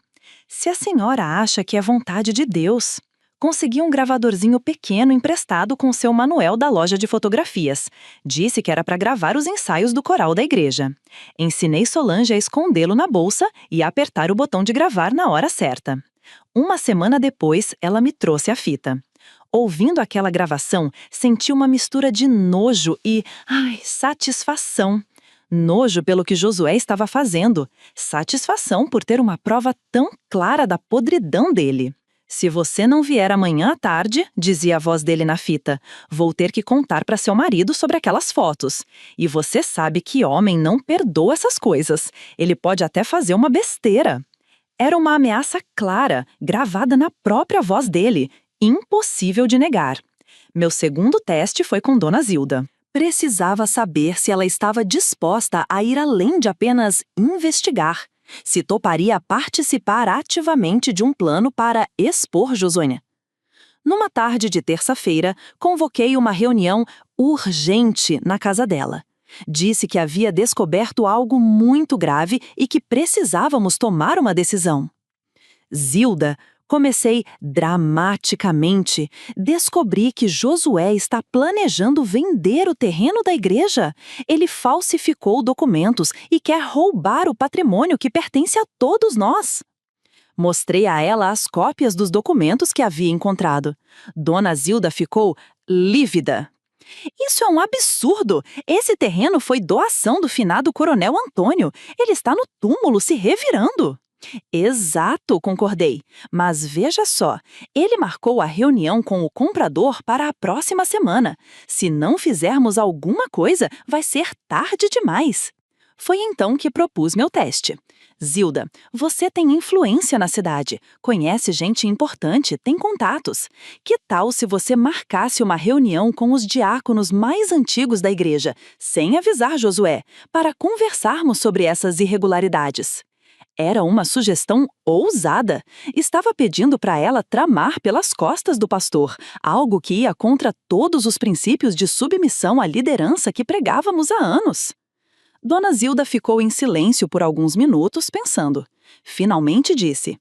Se a senhora acha que é vontade de Deus... Consegui um gravadorzinho pequeno emprestado com seu manual da loja de fotografias. Disse que era para gravar os ensaios do coral da igreja. Ensinei Solange a escondê-lo na bolsa e a apertar o botão de gravar na hora certa. Uma semana depois, ela me trouxe a fita. Ouvindo aquela gravação, senti uma mistura de nojo e, satisfação. Nojo pelo que Josué estava fazendo. Satisfação por ter uma prova tão clara da podridão dele. Se você não vier amanhã à tarde, dizia a voz dele na fita, vou ter que contar para seu marido sobre aquelas fotos. E você sabe que homem não perdoa essas coisas. Ele pode até fazer uma besteira. Era uma ameaça clara, gravada na própria voz dele. Impossível de negar. Meu segundo teste foi com Dona Zilda. Precisava saber se ela estava disposta a ir além de apenas investigar. Se toparia participar ativamente de um plano para expor Josué. Numa tarde de terça-feira, convoquei uma reunião urgente na casa dela. Disse que havia descoberto algo muito grave e que precisávamos tomar uma decisão. Zilda, comecei dramaticamente. Descobri que Josué está planejando vender o terreno da igreja. Ele falsificou documentos e quer roubar o patrimônio que pertence a todos nós. Mostrei a ela as cópias dos documentos que havia encontrado. Dona Zilda ficou lívida. Isso é um absurdo! Esse terreno foi doação do finado Coronel Antônio. Ele está no túmulo se revirando. Exato, concordei. Mas veja só, ele marcou a reunião com o comprador para a próxima semana. Se não fizermos alguma coisa, vai ser tarde demais. Foi então que propus meu teste. Zilda, você tem influência na cidade, conhece gente importante, tem contatos. Que tal se você marcasse uma reunião com os diáconos mais antigos da igreja, sem avisar Josué, para conversarmos sobre essas irregularidades? Era uma sugestão ousada. Estava pedindo para ela tramar pelas costas do pastor, algo que ia contra todos os princípios de submissão à liderança que pregávamos há anos. Dona Zilda ficou em silêncio por alguns minutos, pensando. Finalmente disse: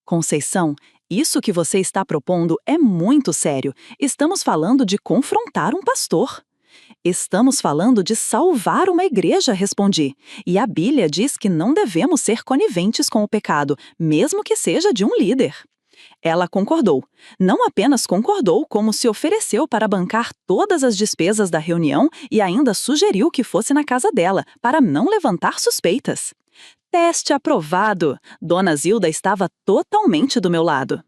Conceição, isso que você está propondo é muito sério. Estamos falando de confrontar um pastor. Estamos falando de salvar uma igreja, respondi. E a Bíblia diz que não devemos ser coniventes com o pecado, mesmo que seja de um líder. Ela concordou. Não apenas concordou, como se ofereceu para bancar todas as despesas da reunião e ainda sugeriu que fosse na casa dela, para não levantar suspeitas. Teste aprovado! Dona Zilda estava totalmente do meu lado.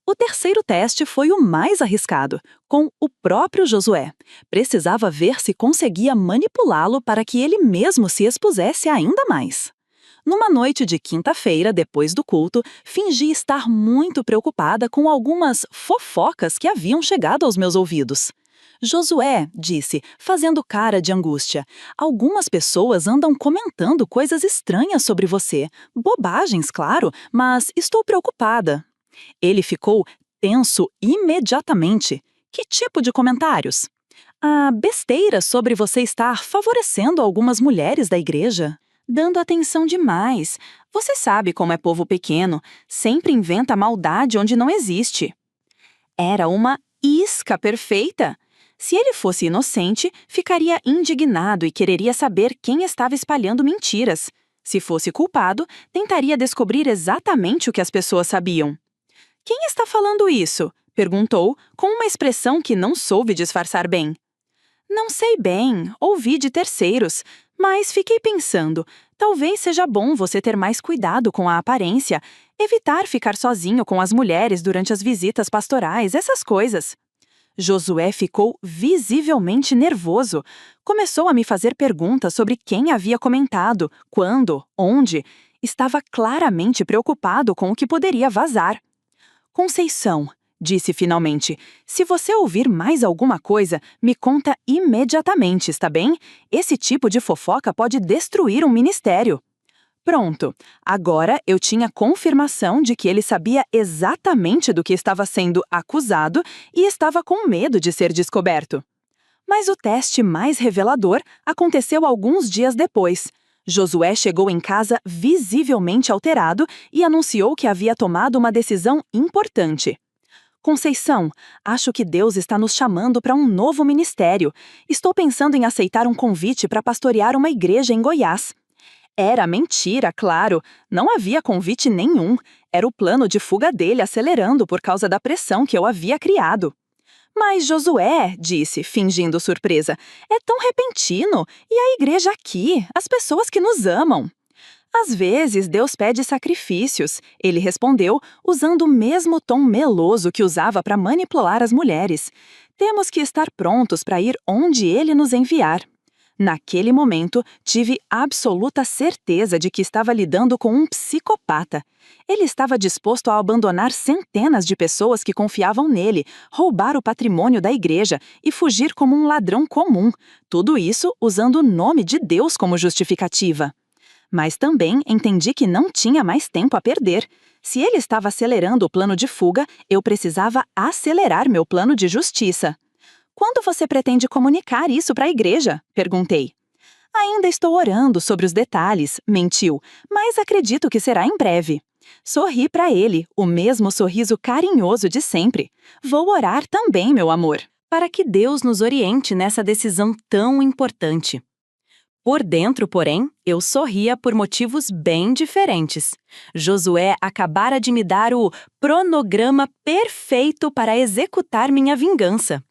O terceiro teste foi o mais arriscado, com o próprio Josué. Precisava ver se conseguia manipulá-lo para que ele mesmo se expusesse ainda mais. Numa noite de quinta-feira, depois do culto, fingi estar muito preocupada com algumas fofocas que haviam chegado aos meus ouvidos. Josué disse, fazendo cara de angústia, algumas pessoas andam comentando coisas estranhas sobre você. Bobagens, claro, mas estou preocupada. Ele ficou tenso imediatamente. Que tipo de comentários? A besteira sobre você estar favorecendo algumas mulheres da igreja. Dando atenção demais. Você sabe como é povo pequeno, sempre inventa maldade onde não existe. Era uma isca perfeita. Se ele fosse inocente, ficaria indignado e quereria saber quem estava espalhando mentiras. Se fosse culpado, tentaria descobrir exatamente o que as pessoas sabiam. Quem está falando isso? Perguntou, com uma expressão que não soube disfarçar bem. Não sei bem, ouvi de terceiros, mas fiquei pensando, talvez seja bom você ter mais cuidado com a aparência, evitar ficar sozinho com as mulheres durante as visitas pastorais, essas coisas. Josué ficou visivelmente nervoso. Começou a me fazer perguntas sobre quem havia comentado, quando, onde. Estava claramente preocupado com o que poderia vazar. Conceição, disse finalmente, se você ouvir mais alguma coisa, me conta imediatamente, está bem? Esse tipo de fofoca pode destruir um ministério. Pronto, agora eu tinha confirmação de que ele sabia exatamente do que estava sendo acusado e estava com medo de ser descoberto. Mas o teste mais revelador aconteceu alguns dias depois. Josué chegou em casa visivelmente alterado e anunciou que havia tomado uma decisão importante. Conceição, acho que Deus está nos chamando para um novo ministério. Estou pensando em aceitar um convite para pastorear uma igreja em Goiás. Era mentira, claro. Não havia convite nenhum. Era o plano de fuga dele acelerando por causa da pressão que eu havia criado. Mas Josué, disse, fingindo surpresa, é tão repentino. E a igreja aqui, as pessoas que nos amam. Às vezes, Deus pede sacrifícios, ele respondeu, usando o mesmo tom meloso que usava para manipular as mulheres. Temos que estar prontos para ir onde ele nos enviar. Naquele momento, tive absoluta certeza de que estava lidando com um psicopata. Ele estava disposto a abandonar centenas de pessoas que confiavam nele, roubar o patrimônio da igreja e fugir como um ladrão comum. Tudo isso usando o nome de Deus como justificativa. Mas também entendi que não tinha mais tempo a perder. Se ele estava acelerando o plano de fuga, eu precisava acelerar meu plano de justiça. Quando você pretende comunicar isso para a igreja? Perguntei. Ainda estou orando sobre os detalhes, mentiu, mas acredito que será em breve. Sorri para ele, o mesmo sorriso carinhoso de sempre. Vou orar também, meu amor, para que Deus nos oriente nessa decisão tão importante. Por dentro, porém, eu sorria por motivos bem diferentes. Josué acabara de me dar o cronograma perfeito para executar minha vingança.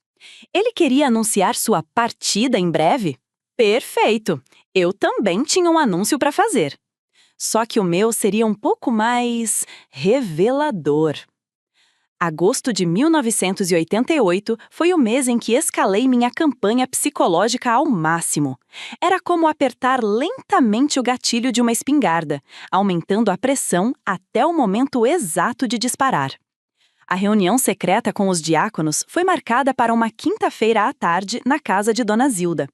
Ele queria anunciar sua partida em breve? Perfeito! Eu também tinha um anúncio para fazer. Só que o meu seria um pouco mais revelador. Agosto de 1988 foi o mês em que escalei minha campanha psicológica ao máximo. Era como apertar lentamente o gatilho de uma espingarda, aumentando a pressão até o momento exato de disparar. A reunião secreta com os diáconos foi marcada para uma quinta-feira à tarde na casa de Dona Zilda.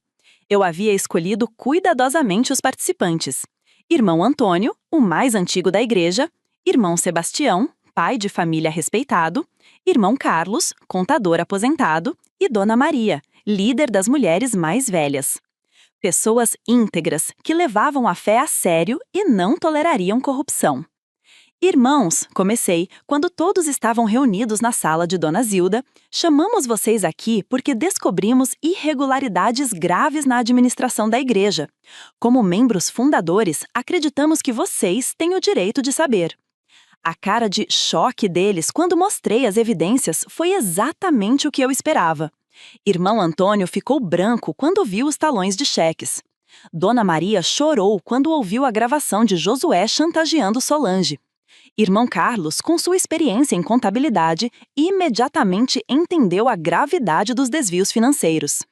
Eu havia escolhido cuidadosamente os participantes. Irmão Antônio, o mais antigo da igreja, irmão Sebastião, pai de família respeitado, irmão Carlos, contador aposentado, e Dona Maria, líder das mulheres mais velhas. Pessoas íntegras que levavam a fé a sério e não tolerariam corrupção. Irmãos, comecei, quando todos estavam reunidos na sala de Dona Zilda, chamamos vocês aqui porque descobrimos irregularidades graves na administração da igreja. Como membros fundadores, acreditamos que vocês têm o direito de saber. A cara de choque deles quando mostrei as evidências foi exatamente o que eu esperava. Irmão Antônio ficou branco quando viu os talões de cheques. Dona Maria chorou quando ouviu a gravação de Josué chantageando Solange. Irmão Carlos, com sua experiência em contabilidade, imediatamente entendeu a gravidade dos desvios financeiros.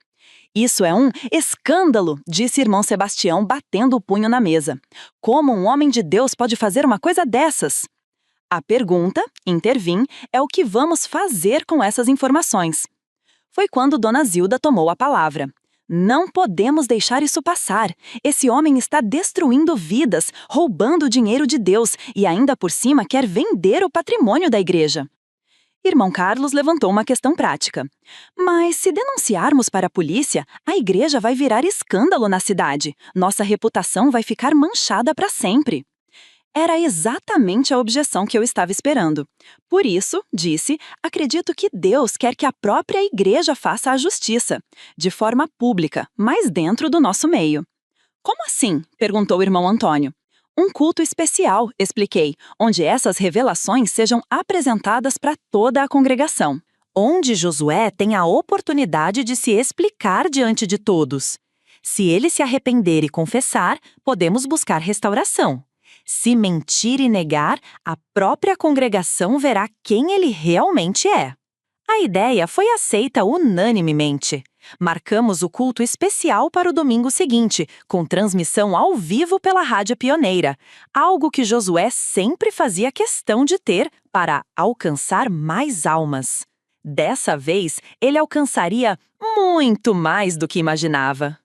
Isso é um escândalo, disse irmão Sebastião, batendo o punho na mesa. Como um homem de Deus pode fazer uma coisa dessas? A pergunta, intervim, é o que vamos fazer com essas informações. Foi quando Dona Zilda tomou a palavra. Não podemos deixar isso passar. Esse homem está destruindo vidas, roubando o dinheiro de Deus e ainda por cima quer vender o patrimônio da igreja. Irmão Carlos levantou uma questão prática. Mas se denunciarmos para a polícia, a igreja vai virar escândalo na cidade. Nossa reputação vai ficar manchada para sempre. Era exatamente a objeção que eu estava esperando. Por isso, disse, acredito que Deus quer que a própria igreja faça a justiça, de forma pública, mas dentro do nosso meio. Como assim? Perguntou o irmão Antônio. Um culto especial, expliquei, onde essas revelações sejam apresentadas para toda a congregação. Onde Josué tem a oportunidade de se explicar diante de todos. Se ele se arrepender e confessar, podemos buscar restauração. Se mentir e negar, a própria congregação verá quem ele realmente é. A ideia foi aceita unanimemente. Marcamos o culto especial para o domingo seguinte, com transmissão ao vivo pela Rádio Pioneira, algo que Josué sempre fazia questão de ter para alcançar mais almas. Dessa vez, ele alcançaria muito mais do que imaginava.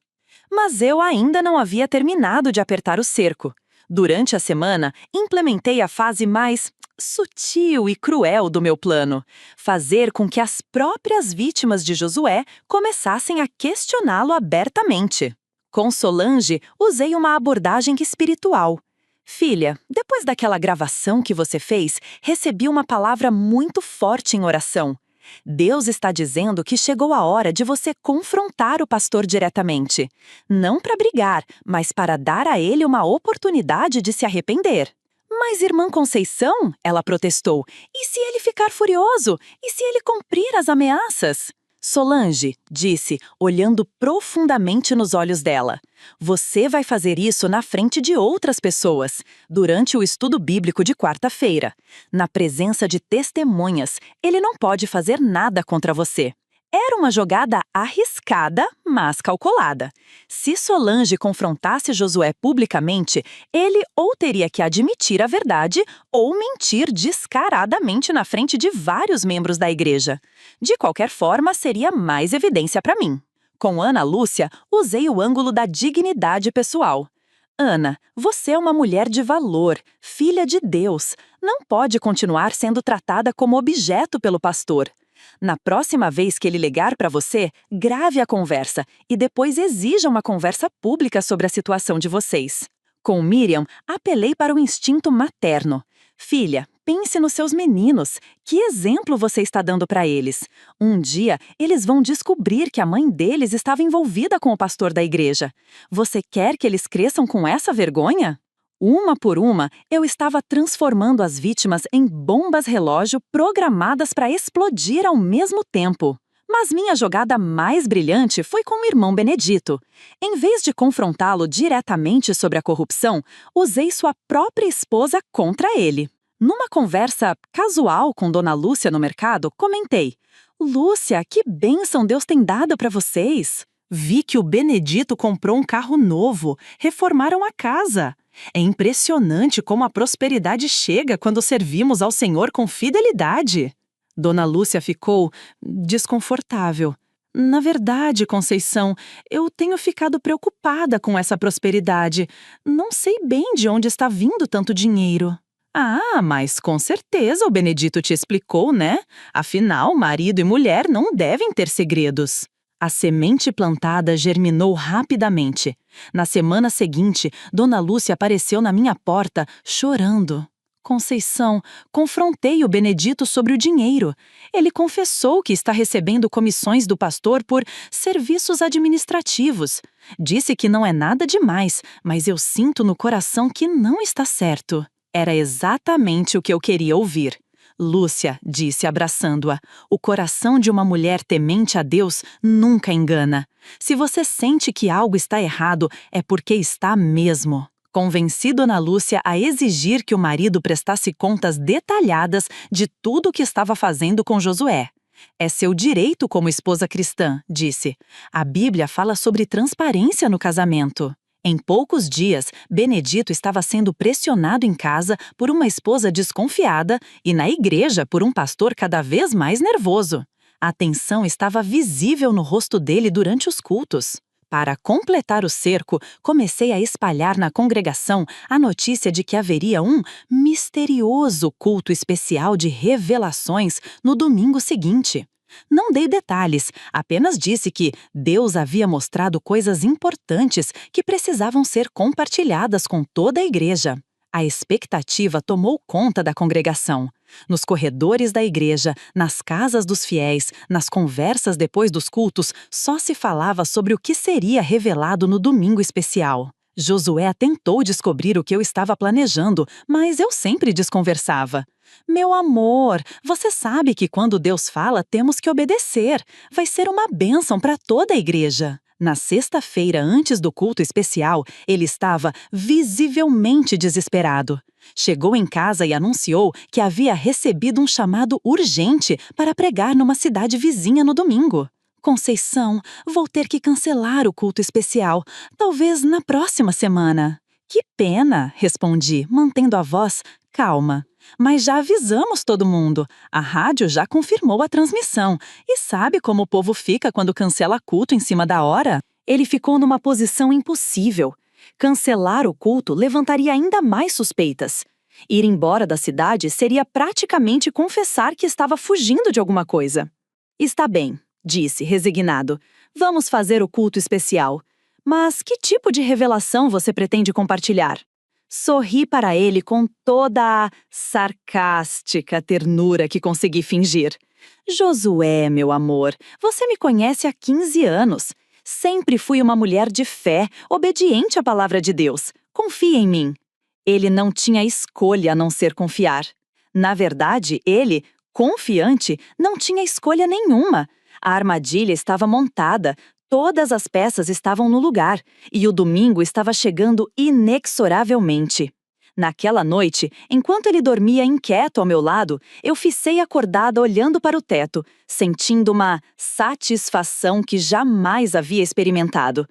Mas eu ainda não havia terminado de apertar o cerco. Durante a semana, implementei a fase mais sutil e cruel do meu plano, fazer com que as próprias vítimas de Josué começassem a questioná-lo abertamente. Com Solange, usei uma abordagem espiritual. Filha, depois daquela gravação que você fez, recebi uma palavra muito forte em oração. Deus está dizendo que chegou a hora de você confrontar o pastor diretamente. Não para brigar, mas para dar a ele uma oportunidade de se arrepender. Mas, irmã Conceição, ela protestou, e se ele ficar furioso? E se ele cumprir as ameaças? Solange, disse, olhando profundamente nos olhos dela. Você vai fazer isso na frente de outras pessoas, durante o estudo bíblico de quarta-feira. Na presença de testemunhas, ele não pode fazer nada contra você. Era uma jogada arriscada, mas calculada. Se Solange confrontasse Josué publicamente, ele ou teria que admitir a verdade ou mentir descaradamente na frente de vários membros da igreja. De qualquer forma, seria mais evidência para mim. Com Ana Lúcia, usei o ângulo da dignidade pessoal. Ana, você é uma mulher de valor, filha de Deus. Não pode continuar sendo tratada como objeto pelo pastor. Na próxima vez que ele ligar para você, grave a conversa e depois exija uma conversa pública sobre a situação de vocês. Com Miriam, apelei para o instinto materno. Filha, pense nos seus meninos. Que exemplo você está dando para eles? Um dia, eles vão descobrir que a mãe deles estava envolvida com o pastor da igreja. Você quer que eles cresçam com essa vergonha? Uma por uma, eu estava transformando as vítimas em bombas relógio programadas para explodir ao mesmo tempo. Mas minha jogada mais brilhante foi com o irmão Benedito. Em vez de confrontá-lo diretamente sobre a corrupção, usei sua própria esposa contra ele. Numa conversa casual com Dona Lúcia no mercado, comentei: Lúcia, que bênção Deus tem dado para vocês! Vi que o Benedito comprou um carro novo, reformaram a casa. É impressionante como a prosperidade chega quando servimos ao Senhor com fidelidade. Dona Lúcia ficou desconfortável. Na verdade, Conceição, eu tenho ficado preocupada com essa prosperidade. Não sei bem de onde está vindo tanto dinheiro. Ah, mas com certeza o Benedito te explicou, né? Afinal, marido e mulher não devem ter segredos. A semente plantada germinou rapidamente. Na semana seguinte, Dona Lúcia apareceu na minha porta, chorando. Conceição, confrontei o Benedito sobre o dinheiro. Ele confessou que está recebendo comissões do pastor por serviços administrativos. Disse que não é nada demais, mas eu sinto no coração que não está certo. Era exatamente o que eu queria ouvir. Lúcia, disse abraçando-a, o coração de uma mulher temente a Deus nunca engana. Se você sente que algo está errado, é porque está mesmo. Convenci Dona Lúcia a exigir que o marido prestasse contas detalhadas de tudo o que estava fazendo com Josué. É seu direito como esposa cristã, disse. A Bíblia fala sobre transparência no casamento. Em poucos dias, Benedito estava sendo pressionado em casa por uma esposa desconfiada e na igreja por um pastor cada vez mais nervoso. A tensão estava visível no rosto dele durante os cultos. Para completar o cerco, comecei a espalhar na congregação a notícia de que haveria um misterioso culto especial de revelações no domingo seguinte. Não dei detalhes, apenas disse que Deus havia mostrado coisas importantes que precisavam ser compartilhadas com toda a igreja. A expectativa tomou conta da congregação. Nos corredores da igreja, nas casas dos fiéis, nas conversas depois dos cultos, só se falava sobre o que seria revelado no domingo especial. Josué tentou descobrir o que eu estava planejando, mas eu sempre desconversava. Meu amor, você sabe que quando Deus fala, temos que obedecer. Vai ser uma bênção para toda a igreja. Na sexta-feira, antes do culto especial, ele estava visivelmente desesperado. Chegou em casa e anunciou que havia recebido um chamado urgente para pregar numa cidade vizinha no domingo. Conceição, vou ter que cancelar o culto especial, talvez na próxima semana. Que pena, respondi, mantendo a voz calma. Mas já avisamos todo mundo. A rádio já confirmou a transmissão. E sabe como o povo fica quando cancela culto em cima da hora? Ele ficou numa posição impossível. Cancelar o culto levantaria ainda mais suspeitas. Ir embora da cidade seria praticamente confessar que estava fugindo de alguma coisa. Está bem, disse, resignado. Vamos fazer o culto especial. Mas que tipo de revelação você pretende compartilhar? Sorri para ele com toda a sarcástica ternura que consegui fingir. Josué, meu amor, você me conhece há 15 anos. Sempre fui uma mulher de fé, obediente à palavra de Deus. Confie em mim. Ele não tinha escolha a não ser confiar. Na verdade, ele, confiante, não tinha escolha nenhuma. A armadilha estava montada. Todas as peças estavam no lugar, e o domingo estava chegando inexoravelmente. Naquela noite, enquanto ele dormia inquieto ao meu lado, eu ficei acordada olhando para o teto, sentindo uma satisfação que jamais havia experimentado.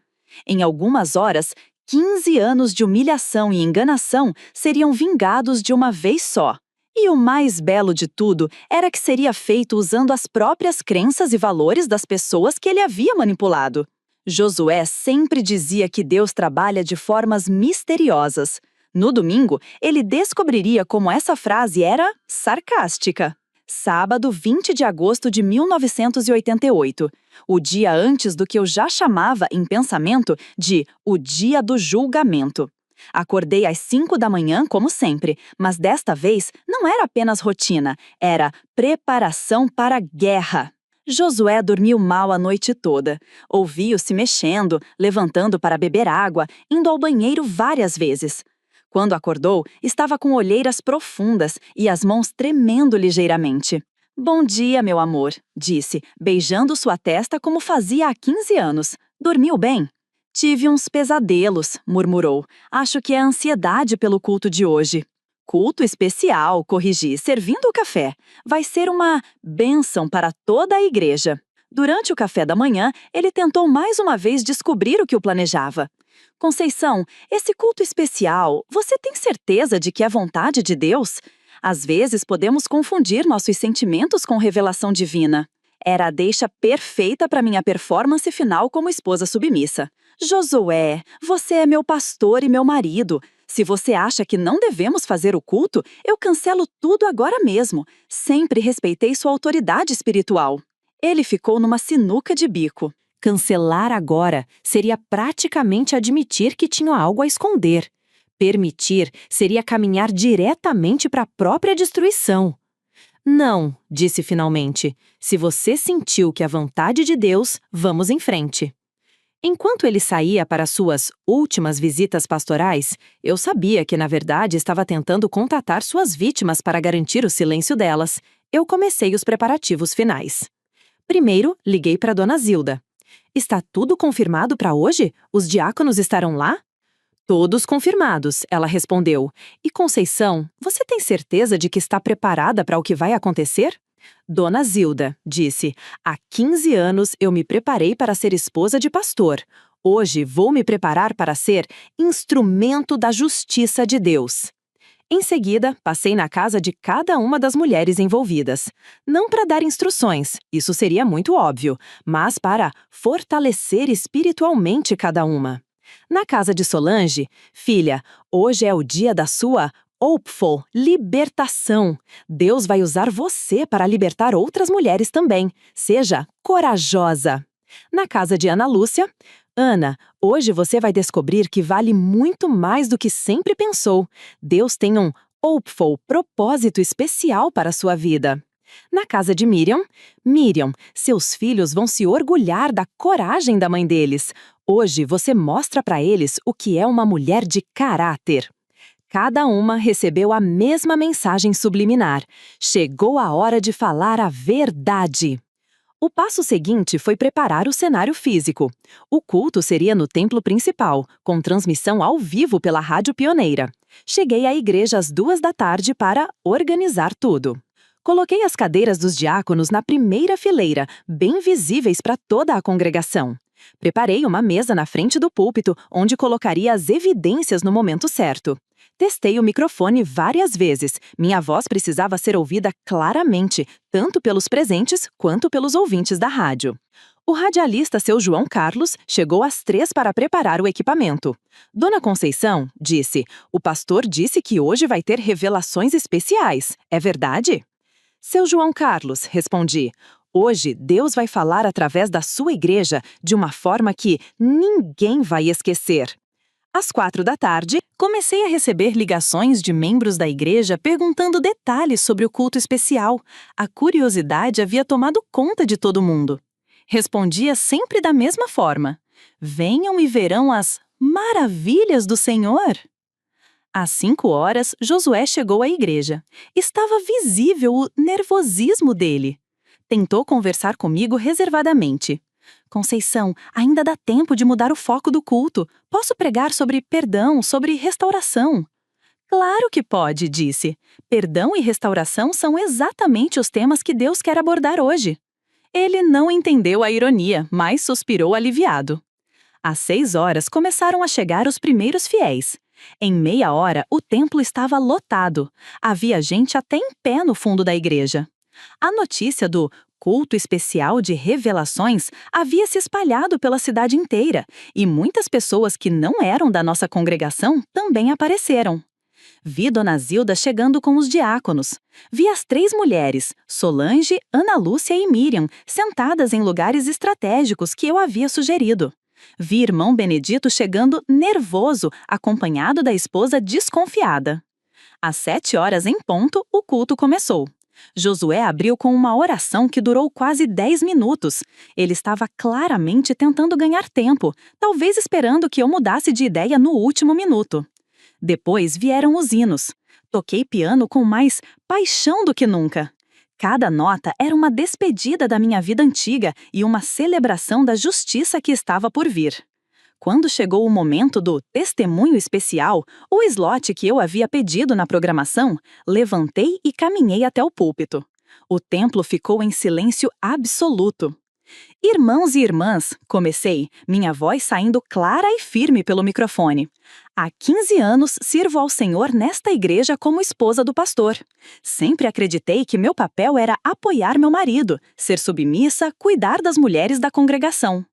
Em algumas horas, 15 anos de humilhação e enganação seriam vingados de uma vez só. E o mais belo de tudo era que seria feito usando as próprias crenças e valores das pessoas que ele havia manipulado. Josué sempre dizia que Deus trabalha de formas misteriosas. No domingo, ele descobriria como essa frase era sarcástica. Sábado, 20 de agosto de 1988, o dia antes do que eu já chamava, em pensamento, de o dia do julgamento. Acordei às 5 da manhã, como sempre, mas desta vez não era apenas rotina, era preparação para a guerra. Josué dormiu mal a noite toda. Ouvi-o se mexendo, levantando para beber água, indo ao banheiro várias vezes. Quando acordou, estava com olheiras profundas e as mãos tremendo ligeiramente. Bom dia, meu amor, disse, beijando sua testa como fazia há 15 anos. Dormiu bem? Tive uns pesadelos, murmurou. Acho que é a ansiedade pelo culto de hoje. Culto especial, corrigi, servindo o café. Vai ser uma bênção para toda a igreja. Durante o café da manhã, ele tentou mais uma vez descobrir o que o planejava. Conceição, esse culto especial, você tem certeza de que é vontade de Deus? Às vezes podemos confundir nossos sentimentos com revelação divina. Era a deixa perfeita para minha performance final como esposa submissa. Josué, você é meu pastor e meu marido. Se você acha que não devemos fazer o culto, eu cancelo tudo agora mesmo. Sempre respeitei sua autoridade espiritual. Ele ficou numa sinuca de bico. Cancelar agora seria praticamente admitir que tinha algo a esconder. Permitir seria caminhar diretamente para a própria destruição. Não, disse finalmente. Se você sentiu que é a vontade de Deus, vamos em frente. Enquanto ele saía para suas últimas visitas pastorais, eu sabia que, na verdade, estava tentando contatar suas vítimas para garantir o silêncio delas. Eu comecei os preparativos finais. Primeiro, liguei para Dona Zilda. Está tudo confirmado para hoje? Os diáconos estarão lá? Todos confirmados, ela respondeu. E Conceição, você tem certeza de que está preparada para o que vai acontecer? Dona Zilda, disse, há 15 anos eu me preparei para ser esposa de pastor. Hoje vou me preparar para ser instrumento da justiça de Deus. Em seguida, passei na casa de cada uma das mulheres envolvidas. Não para dar instruções, isso seria muito óbvio, mas para fortalecer espiritualmente cada uma. Na casa de Solange, filha, hoje é o dia da sua hopeful libertação. Deus vai usar você para libertar outras mulheres também. Seja corajosa. Na casa de Ana Lúcia, Ana, hoje você vai descobrir que vale muito mais do que sempre pensou. Deus tem um hopeful propósito especial para a sua vida. Na casa de Miriam, Miriam, seus filhos vão se orgulhar da coragem da mãe deles. Hoje você mostra para eles o que é uma mulher de caráter. Cada uma recebeu a mesma mensagem subliminar. Chegou a hora de falar a verdade. O passo seguinte foi preparar o cenário físico. O culto seria no templo principal, com transmissão ao vivo pela Rádio Pioneira. Cheguei à igreja às 14h para organizar tudo. Coloquei as cadeiras dos diáconos na primeira fileira, bem visíveis para toda a congregação. Preparei uma mesa na frente do púlpito, onde colocaria as evidências no momento certo. Testei o microfone várias vezes. Minha voz precisava ser ouvida claramente, tanto pelos presentes quanto pelos ouvintes da rádio. O radialista seu João Carlos chegou às 3 para preparar o equipamento. Dona Conceição disse: "O pastor disse que hoje vai ter revelações especiais. É verdade?" "Seu João Carlos", respondi, "hoje Deus vai falar através da sua igreja de uma forma que ninguém vai esquecer." Às 4h, comecei a receber ligações de membros da igreja perguntando detalhes sobre o culto especial. A curiosidade havia tomado conta de todo mundo. Respondia sempre da mesma forma: "Venham e verão as maravilhas do Senhor." Às 5h, Josué chegou à igreja. Estava visível o nervosismo dele. Tentou conversar comigo reservadamente. "Conceição, ainda dá tempo de mudar o foco do culto. Posso pregar sobre perdão, sobre restauração?" "Claro que pode", disse. "Perdão e restauração são exatamente os temas que Deus quer abordar hoje." Ele não entendeu a ironia, mas suspirou aliviado. Às 6h, começaram a chegar os primeiros fiéis. Em meia hora, o templo estava lotado. Havia gente até em pé no fundo da igreja. A notícia do culto especial de revelações havia se espalhado pela cidade inteira, e muitas pessoas que não eram da nossa congregação também apareceram. Vi Dona Zilda chegando com os diáconos. Vi as 3 mulheres, Solange, Ana Lúcia e Miriam, sentadas em lugares estratégicos que eu havia sugerido. Vi irmão Benedito chegando nervoso, acompanhado da esposa desconfiada. Às 7h em ponto, o culto começou. Josué abriu com uma oração que durou quase 10 minutos. Ele estava claramente tentando ganhar tempo, talvez esperando que eu mudasse de ideia no último minuto. Depois vieram os hinos. Toquei piano com mais paixão do que nunca. Cada nota era uma despedida da minha vida antiga e uma celebração da justiça que estava por vir. Quando chegou o momento do testemunho especial, o slot que eu havia pedido na programação, levantei e caminhei até o púlpito. O templo ficou em silêncio absoluto. "Irmãos e irmãs", comecei, minha voz saindo clara e firme pelo microfone. "Há 15 anos sirvo ao Senhor nesta igreja como esposa do pastor. Sempre acreditei que meu papel era apoiar meu marido, ser submissa, cuidar das mulheres da congregação."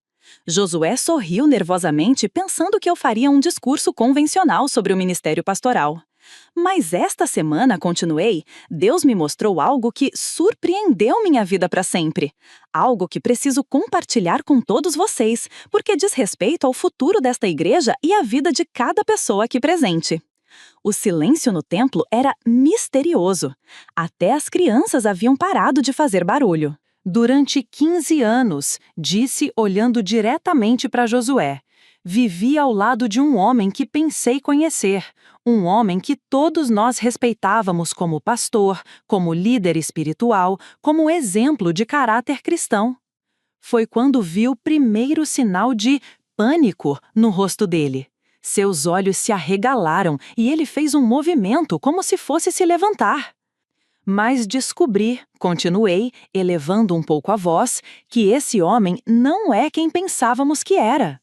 Josué sorriu nervosamente, pensando que eu faria um discurso convencional sobre o ministério pastoral. "Mas esta semana", continuei, "Deus me mostrou algo que surpreendeu minha vida para sempre. Algo que preciso compartilhar com todos vocês, porque diz respeito ao futuro desta igreja e à vida de cada pessoa aqui presente." O silêncio no templo era misterioso. Até as crianças haviam parado de fazer barulho. "Durante 15 anos", disse olhando diretamente para Josué, "vivi ao lado de um homem que pensei conhecer, um homem que todos nós respeitávamos como pastor, como líder espiritual, como exemplo de caráter cristão." Foi quando vi o primeiro sinal de pânico no rosto dele. Seus olhos se arregalaram e ele fez um movimento como se fosse se levantar. "Mas descobri", continuei, elevando um pouco a voz, "que esse homem não é quem pensávamos que era."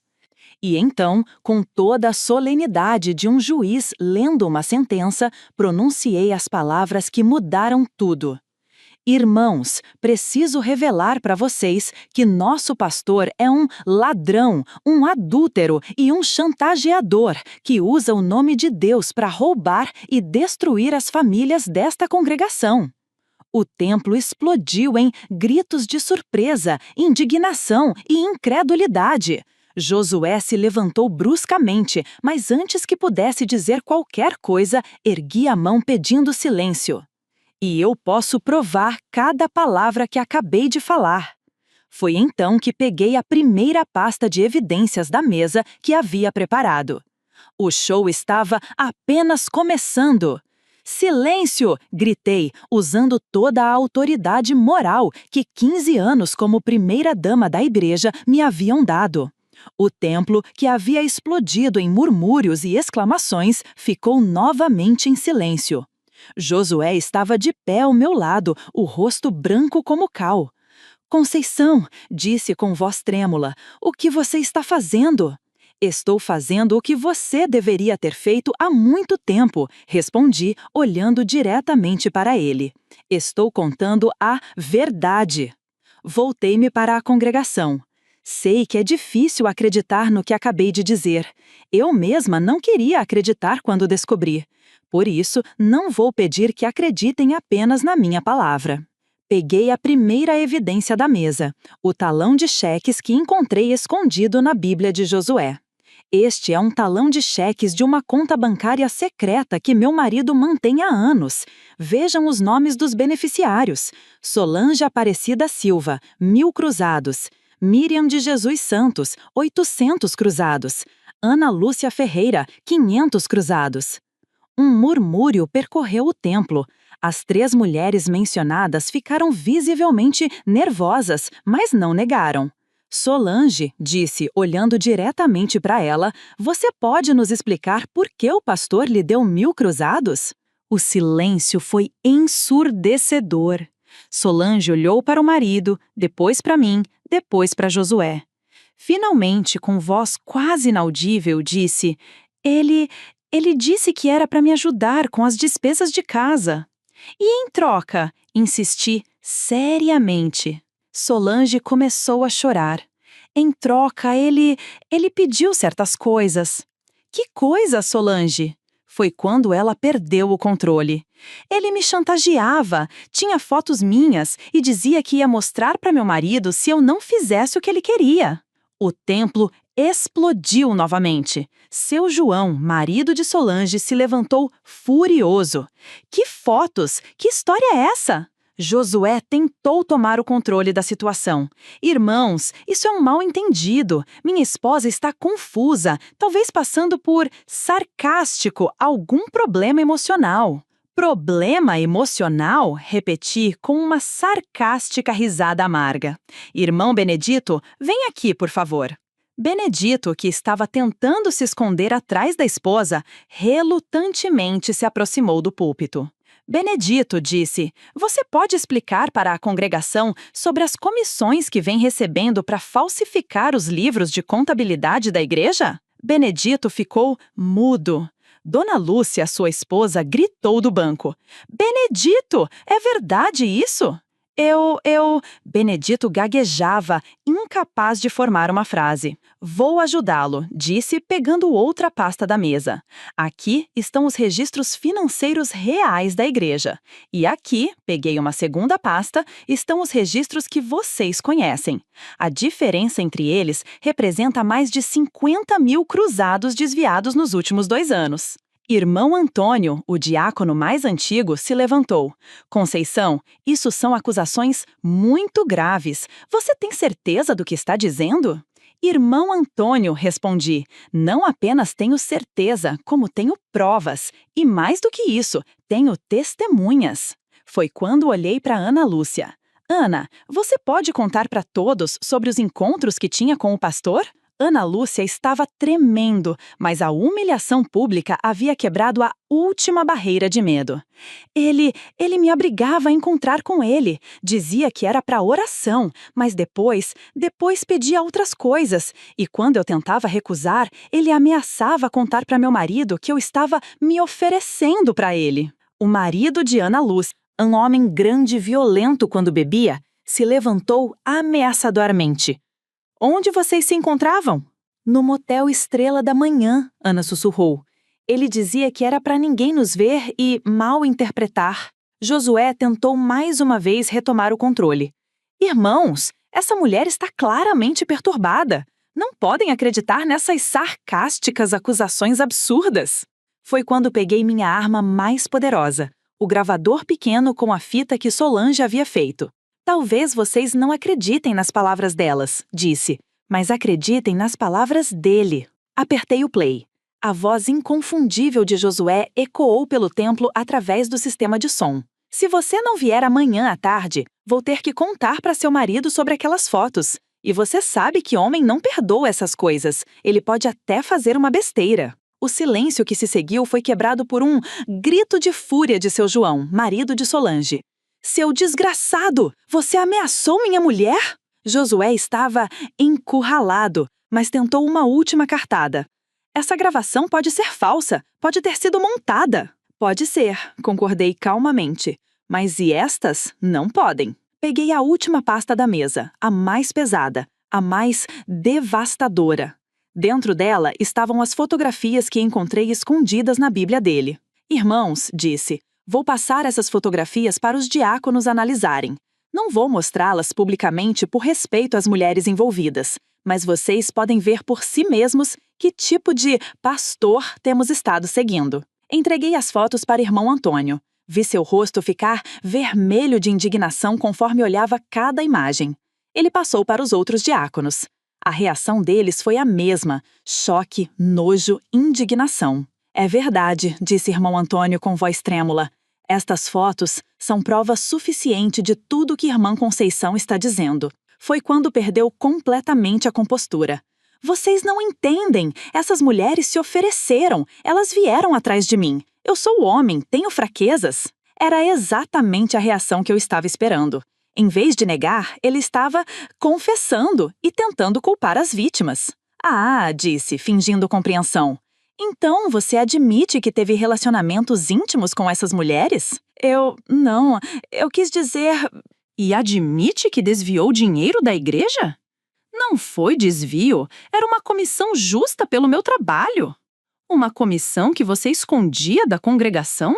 E então, com toda a solenidade de um juiz lendo uma sentença, pronunciei as palavras que mudaram tudo. Irmãos, preciso revelar para vocês que nosso pastor é um ladrão, um adúltero e um chantageador que usa o nome de Deus para roubar e destruir as famílias desta congregação. O templo explodiu em gritos de surpresa, indignação e incredulidade. Josué se levantou bruscamente, mas antes que pudesse dizer qualquer coisa, ergui a mão pedindo silêncio. E eu posso provar cada palavra que acabei de falar. Foi então que peguei a primeira pasta de evidências da mesa que havia preparado. O show estava apenas começando. Silêncio! Gritei, usando toda a autoridade moral que 15 anos como primeira-dama da igreja me haviam dado. O templo, que havia explodido em murmúrios e exclamações, ficou novamente em silêncio. Josué estava de pé ao meu lado, o rosto branco como cal. Conceição, disse com voz trêmula, o que você está fazendo? Estou fazendo o que você deveria ter feito há muito tempo, respondi, olhando diretamente para ele. Estou contando a verdade. Voltei-me para a congregação. Sei que é difícil acreditar no que acabei de dizer. Eu mesma não queria acreditar quando descobri. Por isso, não vou pedir que acreditem apenas na minha palavra. Peguei a primeira evidência da mesa, o talão de cheques que encontrei escondido na Bíblia de Josué. Este é um talão de cheques de uma conta bancária secreta que meu marido mantém há anos. Vejam os nomes dos beneficiários. Solange Aparecida Silva, 1.000 cruzados. Miriam de Jesus Santos, 800 cruzados. Ana Lúcia Ferreira, 500 cruzados. Um murmúrio percorreu o templo. As 3 mulheres mencionadas ficaram visivelmente nervosas, mas não negaram. Solange, disse, olhando diretamente para ela, você pode nos explicar por que o pastor lhe deu 1.000 cruzados? O silêncio foi ensurdecedor. Solange olhou para o marido, depois para mim, depois para Josué. Finalmente, com voz quase inaudível, disse, Ele disse que era para me ajudar com as despesas de casa. E em troca, insisti seriamente. Solange começou a chorar. Em troca, ele pediu certas coisas. Que coisa, Solange? Foi quando ela perdeu o controle. Ele me chantageava, tinha fotos minhas e dizia que ia mostrar para meu marido se eu não fizesse o que ele queria. O templo explodiu novamente. Seu João, marido de Solange, se levantou furioso. Que fotos? Que história é essa? Josué tentou tomar o controle da situação. Irmãos, isso é um mal-entendido. Minha esposa está confusa, talvez passando por sarcástico, algum problema emocional. Problema emocional? Repeti com uma sarcástica risada amarga. Irmão Benedito, vem aqui, por favor. Benedito, que estava tentando se esconder atrás da esposa, relutantemente se aproximou do púlpito. Benedito disse, você pode explicar para a congregação sobre as comissões que vem recebendo para falsificar os livros de contabilidade da igreja? Benedito ficou mudo. Dona Lúcia, sua esposa, gritou do banco. Benedito, é verdade isso? Benedito gaguejava, incapaz de formar uma frase. Vou ajudá-lo, disse, pegando outra pasta da mesa. Aqui estão os registros financeiros reais da igreja. E aqui, peguei uma segunda pasta, estão os registros que vocês conhecem. A diferença entre eles representa mais de 50.000 cruzados desviados nos últimos 2 anos. Irmão Antônio, o diácono mais antigo, se levantou. Conceição, isso são acusações muito graves. Você tem certeza do que está dizendo? Irmão Antônio, respondi, não apenas tenho certeza, como tenho provas. E mais do que isso, tenho testemunhas. Foi quando olhei para Ana Lúcia. Ana, você pode contar para todos sobre os encontros que tinha com o pastor? Ana Lúcia estava tremendo, mas a humilhação pública havia quebrado a última barreira de medo. Ele me obrigava a encontrar com ele. Dizia que era para oração, mas depois pedia outras coisas. E quando eu tentava recusar, ele ameaçava contar para meu marido que eu estava me oferecendo para ele. O marido de Ana Lúcia, um homem grande e violento quando bebia, se levantou ameaçadoramente. Onde vocês se encontravam? No motel Estrela da Manhã, Ana sussurrou. Ele dizia que era para ninguém nos ver e mal interpretar. Josué tentou mais uma vez retomar o controle. Irmãos, essa mulher está claramente perturbada. Não podem acreditar nessas sarcásticas acusações absurdas. Foi quando peguei minha arma mais poderosa, o gravador pequeno com a fita que Solange havia feito. Talvez vocês não acreditem nas palavras delas, disse, mas acreditem nas palavras dele. Apertei o play. A voz inconfundível de Josué ecoou pelo templo através do sistema de som. Se você não vier amanhã à tarde, vou ter que contar para seu marido sobre aquelas fotos. E você sabe que homem não perdoa essas coisas. Ele pode até fazer uma besteira. O silêncio que se seguiu foi quebrado por um grito de fúria de seu João, marido de Solange. Seu desgraçado! Você ameaçou minha mulher? Josué estava encurralado, mas tentou uma última cartada. Essa gravação pode ser falsa, pode ter sido montada. Pode ser, concordei calmamente. Mas e estas não podem. Peguei a última pasta da mesa, a mais pesada, a mais devastadora. Dentro dela estavam as fotografias que encontrei escondidas na Bíblia dele. Irmãos, disse, vou passar essas fotografias para os diáconos analisarem. Não vou mostrá-las publicamente por respeito às mulheres envolvidas, mas vocês podem ver por si mesmos que tipo de pastor temos estado seguindo. Entreguei as fotos para irmão Antônio. Vi seu rosto ficar vermelho de indignação conforme olhava cada imagem. Ele passou para os outros diáconos. A reação deles foi a mesma: choque, nojo, indignação. É verdade, disse irmão Antônio com voz trêmula. Estas fotos são prova suficiente de tudo que irmã Conceição está dizendo. Foi quando perdeu completamente a compostura. Vocês não entendem. Essas mulheres se ofereceram. Elas vieram atrás de mim. Eu sou homem, tenho fraquezas. Era exatamente a reação que eu estava esperando. Em vez de negar, ele estava confessando e tentando culpar as vítimas. Ah, disse, fingindo compreensão. Então, você admite que teve relacionamentos íntimos com essas mulheres? Não, eu quis dizer... E admite que desviou dinheiro da igreja? Não foi desvio, era uma comissão justa pelo meu trabalho. Uma comissão que você escondia da congregação?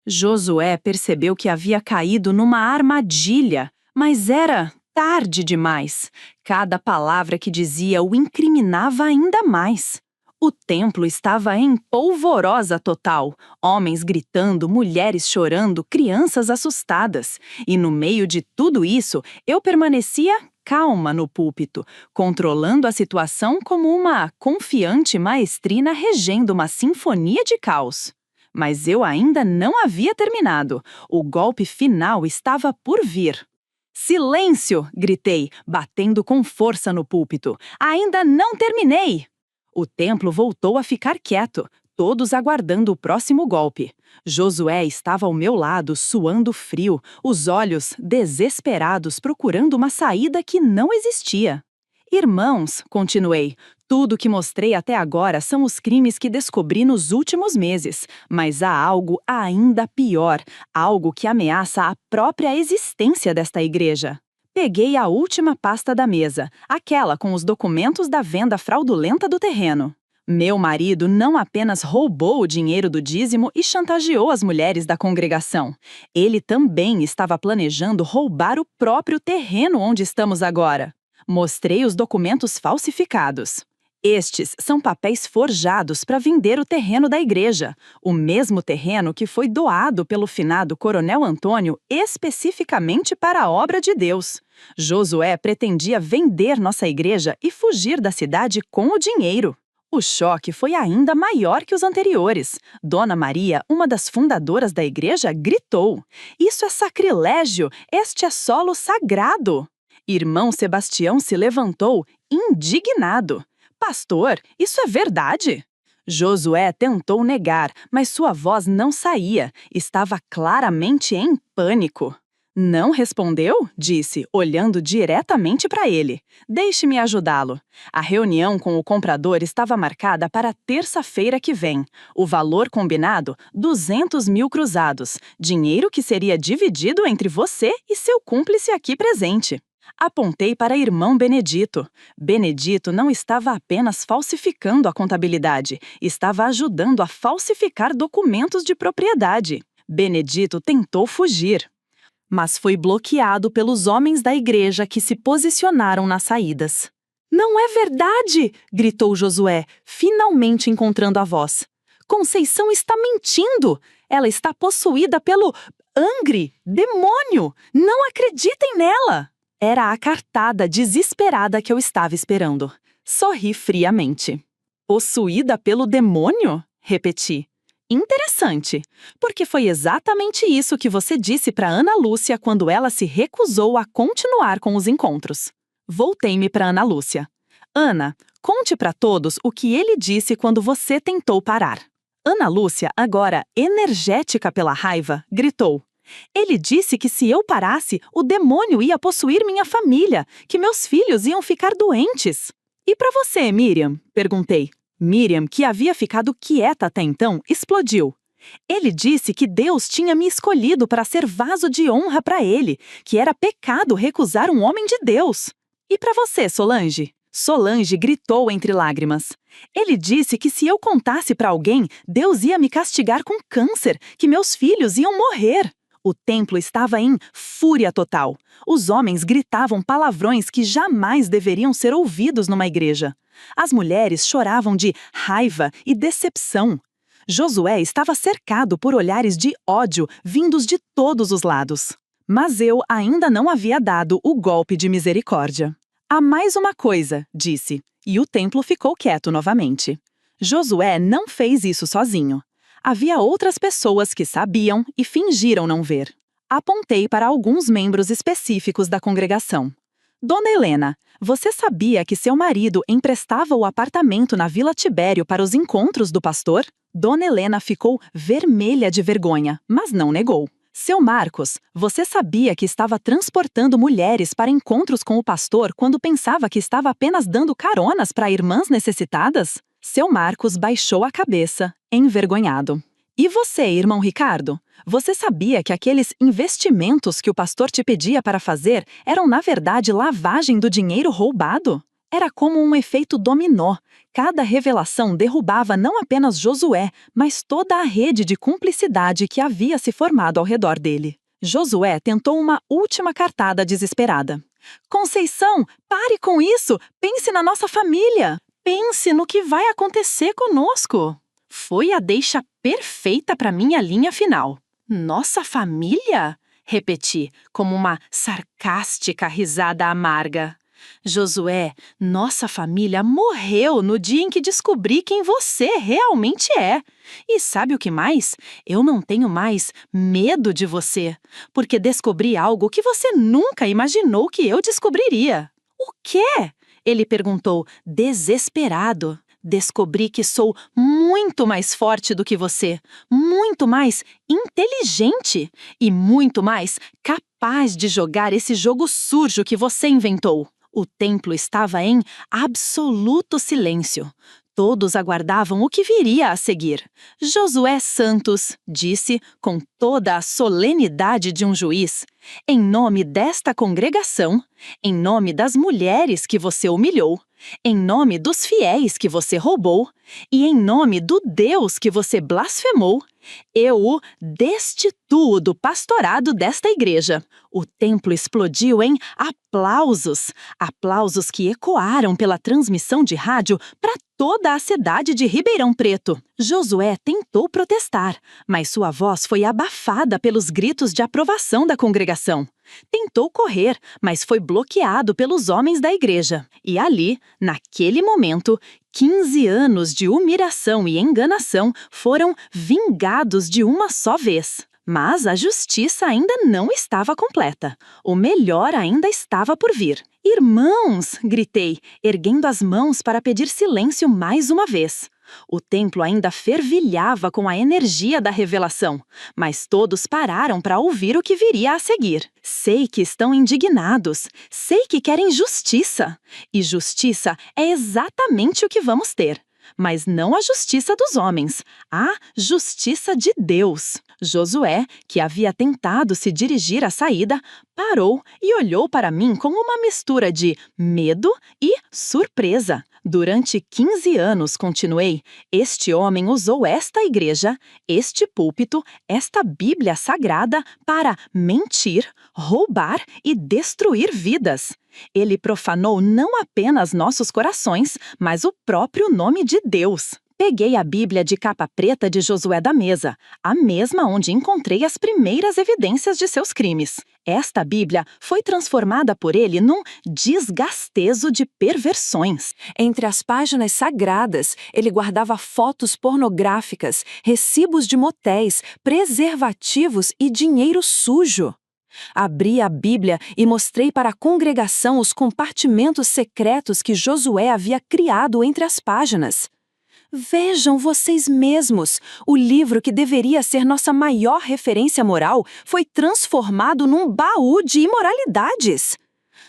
Josué percebeu que havia caído numa armadilha, mas era tarde demais. Cada palavra que dizia o incriminava ainda mais. O templo estava em polvorosa total, homens gritando, mulheres chorando, crianças assustadas. E no meio de tudo isso, eu permanecia calma no púlpito, controlando a situação como uma confiante maestrina regendo uma sinfonia de caos. Mas eu ainda não havia terminado. O golpe final estava por vir. Silêncio! Gritei, batendo com força no púlpito. Ainda não terminei! O templo voltou a ficar quieto, todos aguardando o próximo golpe. Josué estava ao meu lado, suando frio, os olhos desesperados procurando uma saída que não existia. Irmãos, continuei, tudo que mostrei até agora são os crimes que descobri nos últimos meses, mas há algo ainda pior, algo que ameaça a própria existência desta igreja. Peguei a última pasta da mesa, aquela com os documentos da venda fraudulenta do terreno. Meu marido não apenas roubou o dinheiro do dízimo e chantageou as mulheres da congregação. Ele também estava planejando roubar o próprio terreno onde estamos agora. Mostrei os documentos falsificados. Estes são papéis forjados para vender o terreno da igreja, o mesmo terreno que foi doado pelo finado Coronel Antônio especificamente para a obra de Deus. Josué pretendia vender nossa igreja e fugir da cidade com o dinheiro. O choque foi ainda maior que os anteriores. Dona Maria, uma das fundadoras da igreja, gritou: "Isso é sacrilégio! Este é solo sagrado!" Irmão Sebastião se levantou, indignado. Pastor, isso é verdade? Josué tentou negar, mas sua voz não saía. Estava claramente em pânico. Não respondeu? Disse, olhando diretamente para ele. Deixe-me ajudá-lo. A reunião com o comprador estava marcada para terça-feira que vem. O valor combinado, 200 mil cruzados. Dinheiro que seria dividido entre você e seu cúmplice aqui presente. Apontei para irmão Benedito. Benedito não estava apenas falsificando a contabilidade, estava ajudando a falsificar documentos de propriedade. Benedito tentou fugir, mas foi bloqueado pelos homens da igreja que se posicionaram nas saídas. "Não é verdade!" gritou Josué, finalmente encontrando a voz. "Conceição está mentindo! Ela está possuída pelo Angre, demônio! Não acreditem nela!" Era a cartada desesperada que eu estava esperando. Sorri friamente. "Possuída pelo demônio?" repeti. "Interessante, porque foi exatamente isso que você disse para Ana Lúcia quando ela se recusou a continuar com os encontros." Voltei-me para Ana Lúcia. "Ana, conte para todos o que ele disse quando você tentou parar." Ana Lúcia, agora energética pela raiva, gritou. "Ele disse que se eu parasse, o demônio ia possuir minha família, que meus filhos iam ficar doentes." "E para você, Miriam?" perguntei. Miriam, que havia ficado quieta até então, explodiu. "Ele disse que Deus tinha me escolhido para ser vaso de honra para ele, que era pecado recusar um homem de Deus." "E para você, Solange?" Solange gritou entre lágrimas. "Ele disse que se eu contasse para alguém, Deus ia me castigar com câncer, que meus filhos iam morrer." O templo estava em fúria total. Os homens gritavam palavrões que jamais deveriam ser ouvidos numa igreja. As mulheres choravam de raiva e decepção. Josué estava cercado por olhares de ódio vindos de todos os lados. Mas eu ainda não havia dado o golpe de misericórdia. "Há mais uma coisa", disse, e o templo ficou quieto novamente. Josué não fez isso sozinho. Havia outras pessoas que sabiam e fingiram não ver. Apontei para alguns membros específicos da congregação. "Dona Helena, você sabia que seu marido emprestava o apartamento na Vila Tibério para os encontros do pastor?" Dona Helena ficou vermelha de vergonha, mas não negou. "Seu Marcos, você sabia que estava transportando mulheres para encontros com o pastor quando pensava que estava apenas dando caronas para irmãs necessitadas?" Seu Marcos baixou a cabeça, envergonhado. "E você, irmão Ricardo? Você sabia que aqueles investimentos que o pastor te pedia para fazer eram, na verdade, lavagem do dinheiro roubado?" Era como um efeito dominó. Cada revelação derrubava não apenas Josué, mas toda a rede de cumplicidade que havia se formado ao redor dele. Josué tentou uma última cartada desesperada. "Conceição, pare com isso! Pense na nossa família! Pense no que vai acontecer conosco." Foi a deixa perfeita para minha linha final. "Nossa família?" repeti, como uma sarcástica risada amarga. "Josué, nossa família morreu no dia em que descobri quem você realmente é. E sabe o que mais? Eu não tenho mais medo de você, porque descobri algo que você nunca imaginou que eu descobriria." "O quê?" ele perguntou, desesperado. "Descobri que sou muito mais forte do que você, muito mais inteligente e muito mais capaz de jogar esse jogo sujo que você inventou." O templo estava em absoluto silêncio. Todos aguardavam o que viria a seguir. "Josué Santos", disse, com toda a solenidade de um juiz, "em nome desta congregação, em nome das mulheres que você humilhou, em nome dos fiéis que você roubou e em nome do Deus que você blasfemou, eu o destituo do pastorado desta igreja." O templo explodiu em aplausos, aplausos que ecoaram pela transmissão de rádio para toda a cidade de Ribeirão Preto. Josué tentou protestar, mas sua voz foi abafada pelos gritos de aprovação da congregação. Tentou correr, mas foi bloqueado pelos homens da igreja. E ali, naquele momento, 15 anos de humilhação e enganação foram vingados de uma só vez. Mas a justiça ainda não estava completa. O melhor ainda estava por vir. Irmãos! Gritei, erguendo as mãos para pedir silêncio mais uma vez. O templo ainda fervilhava com a energia da revelação, mas todos pararam para ouvir o que viria a seguir. Sei que estão indignados, sei que querem justiça. E justiça é exatamente o que vamos ter. Mas não a justiça dos homens, a justiça de Deus. Josué, que havia tentado se dirigir à saída, parou e olhou para mim com uma mistura de medo e surpresa. Durante 15 anos, continuei, este homem usou esta igreja, este púlpito, esta Bíblia sagrada para mentir, roubar e destruir vidas. Ele profanou não apenas nossos corações, mas o próprio nome de Deus. Peguei a Bíblia de capa preta de Josué da mesa, a mesma onde encontrei as primeiras evidências de seus crimes. Esta Bíblia foi transformada por ele num desgastezo de perversões. Entre as páginas sagradas, ele guardava fotos pornográficas, recibos de motéis, preservativos e dinheiro sujo. Abri a Bíblia e mostrei para a congregação os compartimentos secretos que Josué havia criado entre as páginas. Vejam vocês mesmos, o livro que deveria ser nossa maior referência moral foi transformado num baú de imoralidades.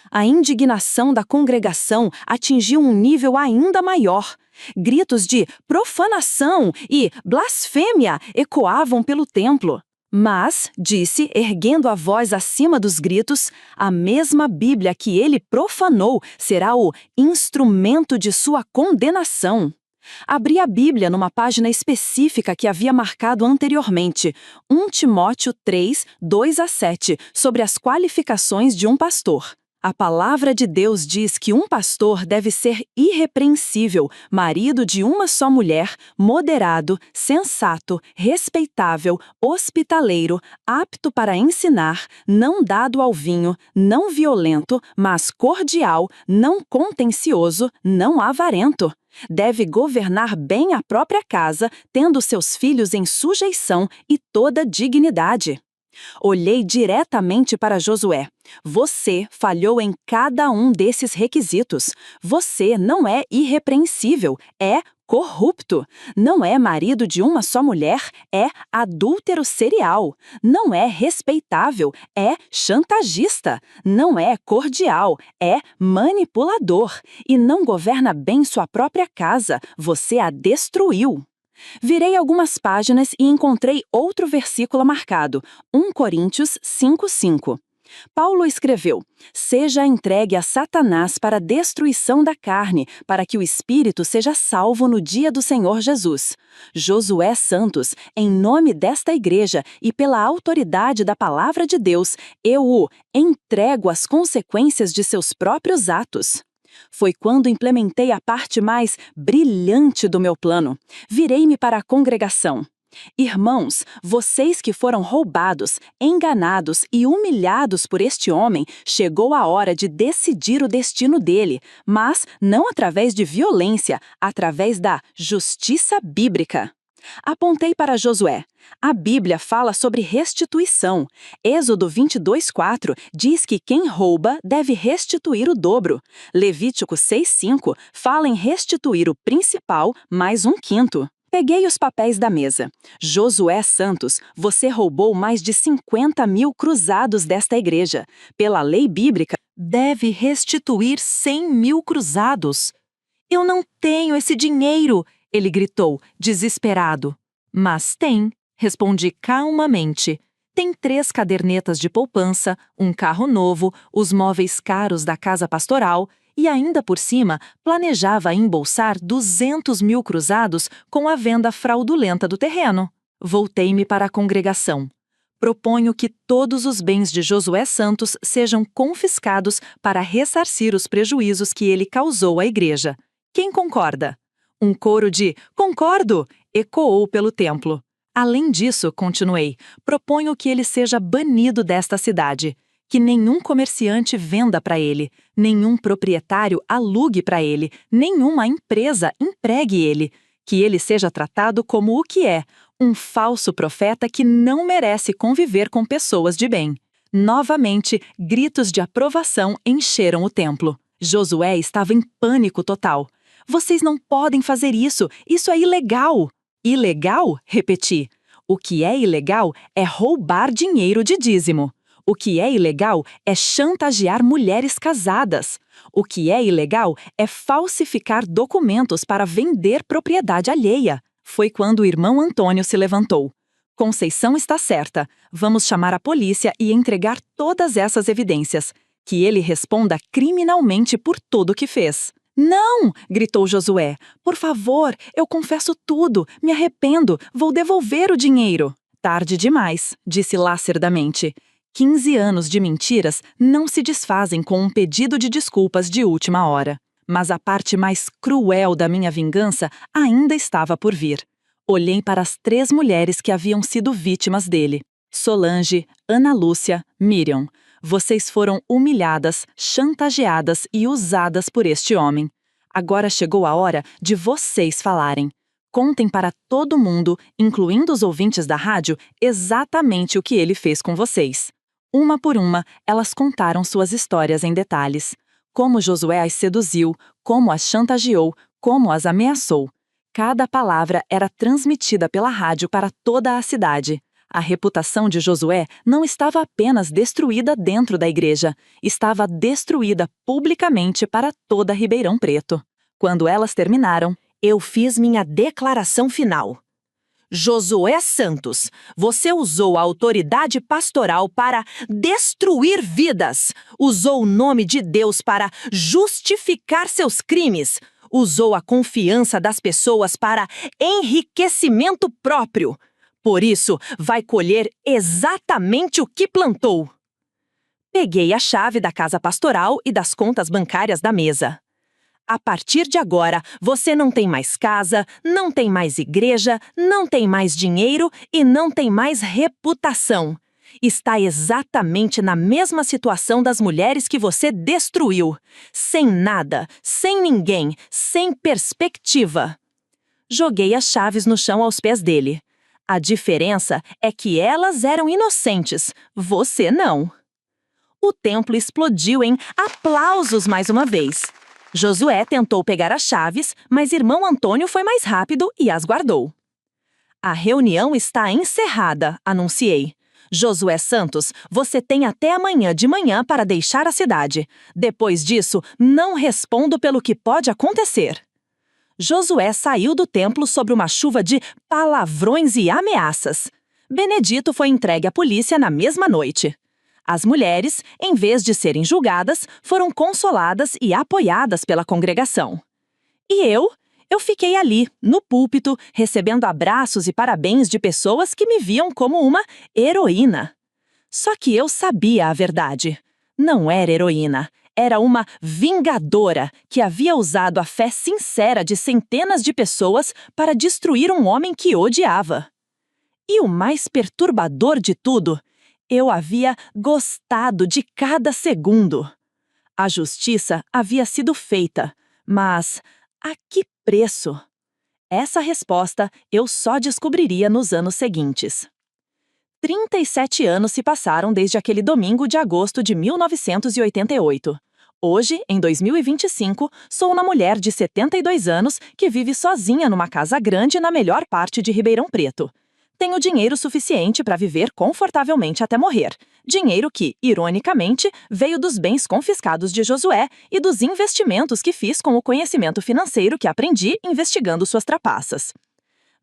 A indignação da congregação atingiu um nível ainda maior. Gritos de profanação e blasfêmia ecoavam pelo templo. Mas, disse, erguendo a voz acima dos gritos, a mesma Bíblia que ele profanou será o instrumento de sua condenação. Abri a Bíblia numa página específica que havia marcado anteriormente, 1 Timóteo 3, 2-7, sobre as qualificações de um pastor. A palavra de Deus diz que um pastor deve ser irrepreensível, marido de uma só mulher, moderado, sensato, respeitável, hospitaleiro, apto para ensinar, não dado ao vinho, não violento, mas cordial, não contencioso, não avarento. Deve governar bem a própria casa, tendo seus filhos em sujeição e toda dignidade. Olhei diretamente para Josué. Você falhou em cada um desses requisitos. Você não é irrepreensível, é corrupto. Não é marido de uma só mulher, é adúltero serial. Não é respeitável, é chantagista. Não é cordial, é manipulador. E não governa bem sua própria casa, você a destruiu. Virei algumas páginas e encontrei outro versículo marcado, 1 Coríntios 5:5. Paulo escreveu: seja entregue a Satanás para a destruição da carne, para que o espírito seja salvo no dia do Senhor Jesus. Josué Santos, em nome desta igreja e pela autoridade da palavra de Deus, eu o entrego às consequências de seus próprios atos. Foi quando implementei a parte mais brilhante do meu plano. Virei-me para a congregação. Irmãos, vocês que foram roubados, enganados e humilhados por este homem, chegou a hora de decidir o destino dele, mas não através de violência, através da justiça bíblica. Apontei para Josué. A Bíblia fala sobre restituição. Êxodo 22:4 diz que quem rouba deve restituir o dobro. Levítico 6:5 fala em restituir o principal mais 1/5. Peguei os papéis da mesa. Josué Santos, você roubou mais de 50 mil cruzados desta igreja. Pela lei bíblica, deve restituir 100 mil cruzados. Eu não tenho esse dinheiro, ele gritou, desesperado. Mas tem, respondi calmamente. Tem 3 cadernetas de poupança, um carro novo, os móveis caros da casa pastoral e ainda por cima planejava embolsar 200 mil cruzados com a venda fraudulenta do terreno. Voltei-me para a congregação. Proponho que todos os bens de Josué Santos sejam confiscados para ressarcir os prejuízos que ele causou à igreja. Quem concorda? Um coro de "concordo" ecoou pelo templo. Além disso, continuei, proponho que ele seja banido desta cidade, que nenhum comerciante venda para ele, nenhum proprietário alugue para ele, nenhuma empresa empregue ele, Que ele seja tratado como o que é, um falso profeta que não merece conviver com pessoas de bem. Novamente, gritos de aprovação encheram o templo. Josué estava em pânico total. Vocês não podem fazer isso, isso é ilegal. Ilegal? Repeti. O que é ilegal é roubar dinheiro de dízimo. O que é ilegal é chantagear mulheres casadas. O que é ilegal é falsificar documentos para vender propriedade alheia. Foi quando o irmão Antônio se levantou. Conceição está certa. Vamos chamar a polícia e entregar todas essas evidências. Que ele responda criminalmente por tudo o que fez. Não! Gritou Josué. Por favor, eu confesso tudo. Me arrependo. Vou devolver o dinheiro. Tarde demais, disse lacerdamente. 15 anos de mentiras não se desfazem com um pedido de desculpas de última hora. Mas a parte mais cruel da minha vingança ainda estava por vir. Olhei para as 3 mulheres que haviam sido vítimas dele. Solange, Ana Lúcia, Miriam. Vocês foram humilhadas, chantageadas e usadas por este homem. Agora chegou a hora de vocês falarem. Contem para todo mundo, incluindo os ouvintes da rádio, exatamente o que ele fez com vocês. Uma por uma, elas contaram suas histórias em detalhes. Como Josué as seduziu, como as chantageou, como as ameaçou. Cada palavra era transmitida pela rádio para toda a cidade. A reputação de Josué não estava apenas destruída dentro da igreja, estava destruída publicamente para toda Ribeirão Preto. Quando elas terminaram, eu fiz minha declaração final. Josué Santos, você usou a autoridade pastoral para destruir vidas, usou o nome de Deus para justificar seus crimes, usou a confiança das pessoas para enriquecimento próprio. Por isso, vai colher exatamente o que plantou. Peguei a chave da casa pastoral e das contas bancárias da mesa. A partir de agora, você não tem mais casa, não tem mais igreja, não tem mais dinheiro e não tem mais reputação. Está exatamente na mesma situação das mulheres que você destruiu. Sem nada, sem ninguém, sem perspectiva. Joguei as chaves no chão aos pés dele. A diferença é que elas eram inocentes, você não. O templo explodiu em aplausos mais uma vez. Josué tentou pegar as chaves, mas irmão Antônio foi mais rápido e as guardou. A reunião está encerrada, anunciei. Josué Santos, você tem até amanhã de manhã para deixar a cidade. Depois disso, não respondo pelo que pode acontecer. Josué saiu do templo sob uma chuva de palavrões e ameaças. Benedito foi entregue à polícia na mesma noite. As mulheres, em vez de serem julgadas, foram consoladas e apoiadas pela congregação. E eu fiquei ali, no púlpito, recebendo abraços e parabéns de pessoas que me viam como uma heroína. Só que eu sabia a verdade. Não era heroína, era uma vingadora que havia usado a fé sincera de centenas de pessoas para destruir um homem que odiava. E o mais perturbador de tudo, eu havia gostado de cada segundo. A justiça havia sido feita, mas a que preço? Essa resposta eu só descobriria nos anos seguintes. 37 anos se passaram desde aquele domingo de agosto de 1988. Hoje, em 2025, sou uma mulher de 72 anos que vive sozinha numa casa grande na melhor parte de Ribeirão Preto. Tenho dinheiro suficiente para viver confortavelmente até morrer. Dinheiro que, ironicamente, veio dos bens confiscados de Josué e dos investimentos que fiz com o conhecimento financeiro que aprendi investigando suas trapaças.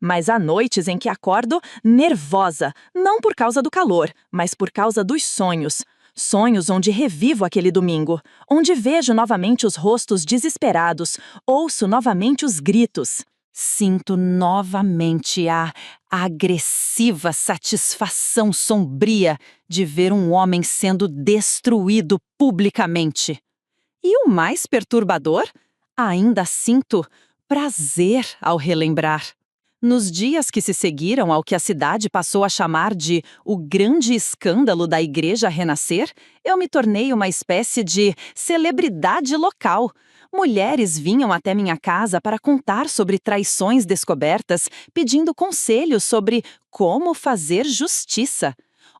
Mas há noites em que acordo nervosa, não por causa do calor, mas por causa dos sonhos. Sonhos onde revivo aquele domingo, onde vejo novamente os rostos desesperados, ouço novamente os gritos. Sinto novamente a agressiva satisfação sombria de ver um homem sendo destruído publicamente. E o mais perturbador, ainda sinto prazer ao relembrar. Nos dias que se seguiram ao que a cidade passou a chamar de o grande escândalo da Igreja Renascer, eu me tornei uma espécie de celebridade local. Mulheres vinham até minha casa para contar sobre traições descobertas, pedindo conselhos sobre como fazer justiça.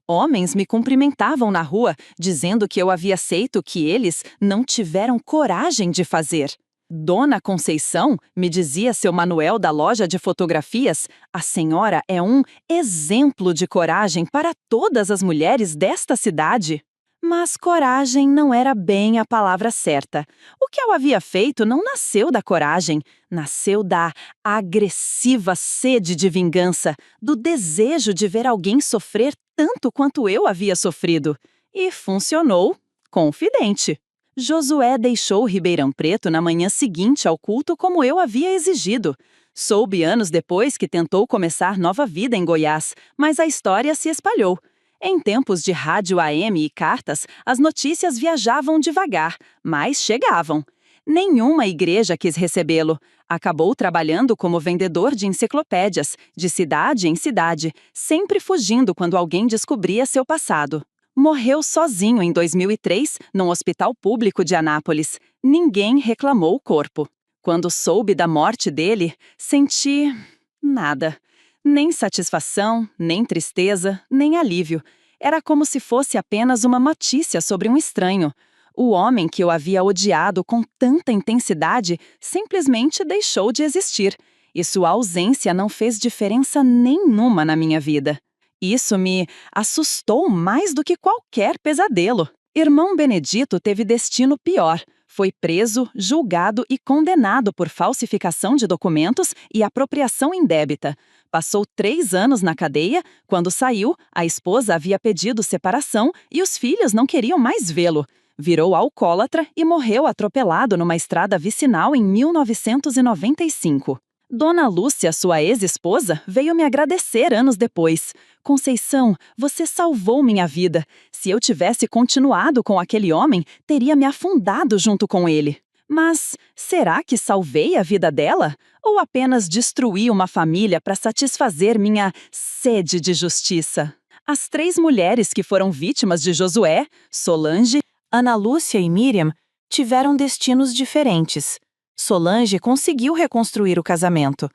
Homens me cumprimentavam na rua, dizendo que eu havia feito o que eles não tiveram coragem de fazer. Dona Conceição, me dizia seu Manuel da loja de fotografias, a senhora é um exemplo de coragem para todas as mulheres desta cidade. Mas coragem não era bem a palavra certa. O que eu havia feito não nasceu da coragem, nasceu da agressiva sede de vingança, do desejo de ver alguém sofrer tanto quanto eu havia sofrido. E funcionou, confidente. Josué deixou Ribeirão Preto na manhã seguinte ao culto como eu havia exigido. Soube anos depois que tentou começar nova vida em Goiás, mas a história se espalhou. Em tempos de rádio AM e cartas, as notícias viajavam devagar, mas chegavam. Nenhuma igreja quis recebê-lo. Acabou trabalhando como vendedor de enciclopédias, de cidade em cidade, sempre fugindo quando alguém descobria seu passado. Morreu sozinho em 2003, num hospital público de Anápolis. Ninguém reclamou o corpo. Quando soube da morte dele, senti nada. Nem satisfação, nem tristeza, nem alívio. Era como se fosse apenas uma notícia sobre um estranho. O homem que eu havia odiado com tanta intensidade simplesmente deixou de existir. E sua ausência não fez diferença nenhuma na minha vida. Isso me assustou mais do que qualquer pesadelo. Irmão Benedito teve destino pior. Foi preso, julgado e condenado por falsificação de documentos e apropriação indébita. Passou 3 anos na cadeia. Quando saiu, a esposa havia pedido separação e os filhos não queriam mais vê-lo. Virou alcoólatra e morreu atropelado numa estrada vicinal em 1995. Dona Lúcia, sua ex-esposa, veio me agradecer anos depois. Conceição, você salvou minha vida. Se eu tivesse continuado com aquele homem, teria me afundado junto com ele. Mas será que salvei a vida dela? Ou apenas destruí uma família para satisfazer minha sede de justiça? As 3 mulheres que foram vítimas de Josué, Solange, Ana Lúcia e Miriam, tiveram destinos diferentes. Solange conseguiu reconstruir o casamento.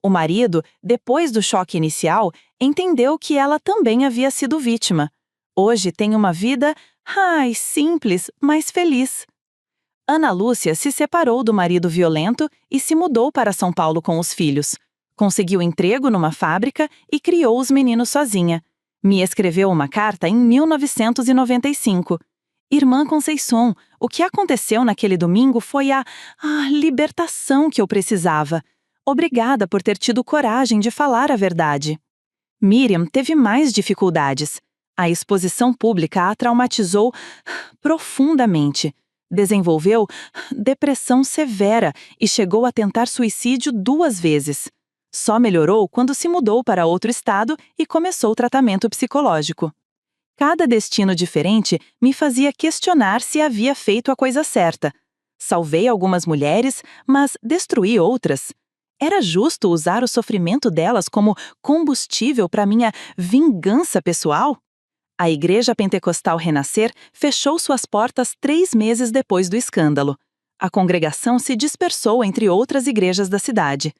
O marido, depois do choque inicial, entendeu que ela também havia sido vítima. Hoje tem uma vida, simples, mas feliz. Ana Lúcia se separou do marido violento e se mudou para São Paulo com os filhos. Conseguiu emprego numa fábrica e criou os meninos sozinha. Me escreveu uma carta em 1995. Irmã Conceição, o que aconteceu naquele domingo foi a libertação que eu precisava. Obrigada por ter tido coragem de falar a verdade. Miriam teve mais dificuldades. A exposição pública a traumatizou profundamente. Desenvolveu depressão severa e chegou a tentar suicídio 2 vezes. Só melhorou quando se mudou para outro estado e começou o tratamento psicológico. Cada destino diferente me fazia questionar se havia feito a coisa certa. Salvei algumas mulheres, mas destruí outras. Era justo usar o sofrimento delas como combustível para minha vingança pessoal? A Igreja Pentecostal Renascer fechou suas portas 3 meses depois do escândalo. A congregação se dispersou entre outras igrejas da cidade.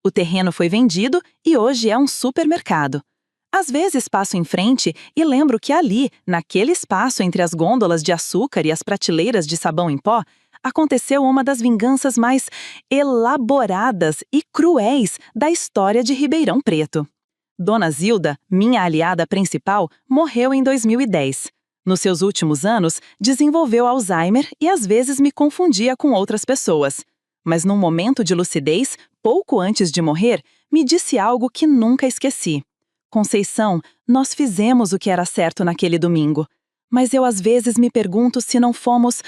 O terreno foi vendido e hoje é um supermercado. Às vezes passo em frente e lembro que ali, naquele espaço entre as gôndolas de açúcar e as prateleiras de sabão em pó, aconteceu uma das vinganças mais elaboradas e cruéis da história de Ribeirão Preto. Dona Zilda, minha aliada principal, morreu em 2010. Nos seus últimos anos, desenvolveu Alzheimer e às vezes me confundia com outras pessoas. Mas num momento de lucidez, pouco antes de morrer, me disse algo que nunca esqueci. Conceição, nós fizemos o que era certo naquele domingo. Mas eu às vezes me pergunto se não fomos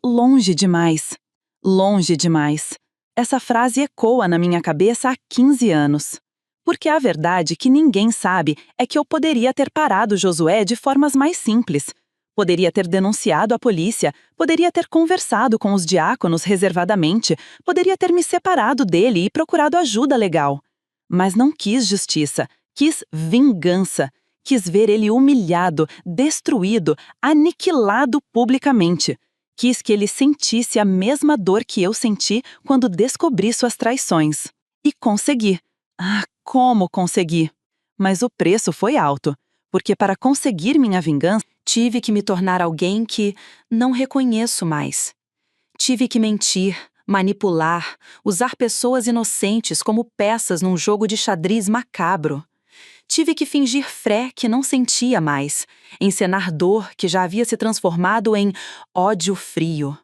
longe demais. Longe demais. Essa frase ecoa na minha cabeça há 15 anos. Porque a verdade que ninguém sabe é que eu poderia ter parado Josué de formas mais simples. Poderia ter denunciado a polícia, poderia ter conversado com os diáconos reservadamente, poderia ter me separado dele e procurado ajuda legal. Mas não quis justiça. Quis vingança, quis ver ele humilhado, destruído, aniquilado publicamente. Quis que ele sentisse a mesma dor que eu senti quando descobri suas traições. E consegui. Ah, como consegui! Mas o preço foi alto, porque para conseguir minha vingança, tive que me tornar alguém que não reconheço mais. Tive que mentir, manipular, usar pessoas inocentes como peças num jogo de xadrez macabro. Tive que fingir fé que não sentia mais, encenar dor que já havia se transformado em ódio frio.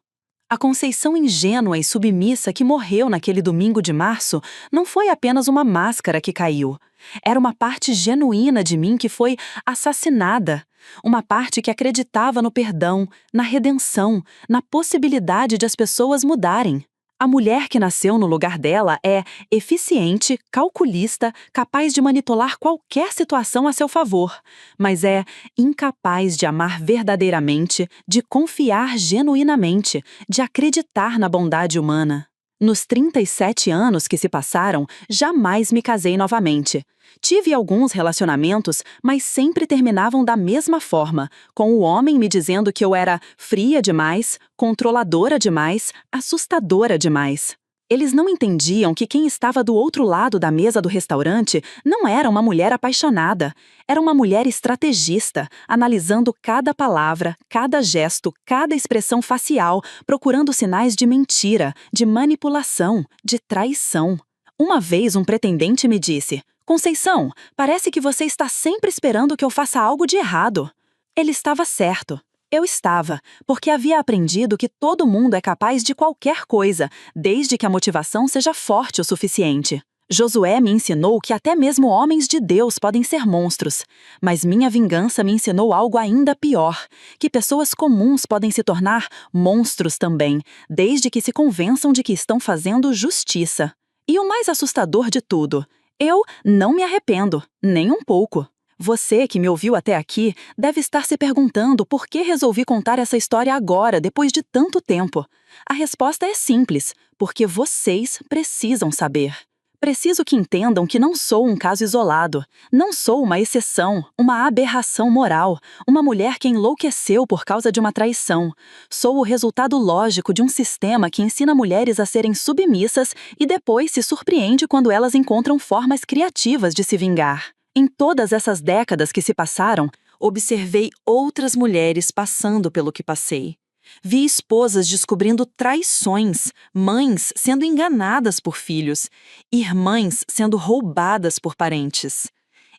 A Conceição ingênua e submissa que morreu naquele domingo de março não foi apenas uma máscara que caiu. Era uma parte genuína de mim que foi assassinada. Uma parte que acreditava no perdão, na redenção, na possibilidade de as pessoas mudarem. A mulher que nasceu no lugar dela é eficiente, calculista, capaz de manipular qualquer situação a seu favor, mas é incapaz de amar verdadeiramente, de confiar genuinamente, de acreditar na bondade humana. Nos 37 anos que se passaram, jamais me casei novamente. Tive alguns relacionamentos, mas sempre terminavam da mesma forma, com o homem me dizendo que eu era fria demais, controladora demais, assustadora demais. Eles não entendiam que quem estava do outro lado da mesa do restaurante não era uma mulher apaixonada, era uma mulher estrategista, analisando cada palavra, cada gesto, cada expressão facial, procurando sinais de mentira, de manipulação, de traição. Uma vez um pretendente me disse: "Conceição, parece que você está sempre esperando que eu faça algo de errado." Ele estava certo. Eu estava, porque havia aprendido que todo mundo é capaz de qualquer coisa, desde que a motivação seja forte o suficiente. Josué me ensinou que até mesmo homens de Deus podem ser monstros, mas minha vingança me ensinou algo ainda pior, que pessoas comuns podem se tornar monstros também, desde que se convençam de que estão fazendo justiça. E o mais assustador de tudo, eu não me arrependo, nem um pouco. Você que me ouviu até aqui deve estar se perguntando por que resolvi contar essa história agora, depois de tanto tempo. A resposta é simples, porque vocês precisam saber. Preciso que entendam que não sou um caso isolado, não sou uma exceção, uma aberração moral, uma mulher que enlouqueceu por causa de uma traição. Sou o resultado lógico de um sistema que ensina mulheres a serem submissas e depois se surpreende quando elas encontram formas criativas de se vingar. Em todas essas décadas que se passaram, observei outras mulheres passando pelo que passei. Vi esposas descobrindo traições, mães sendo enganadas por filhos, irmãs sendo roubadas por parentes.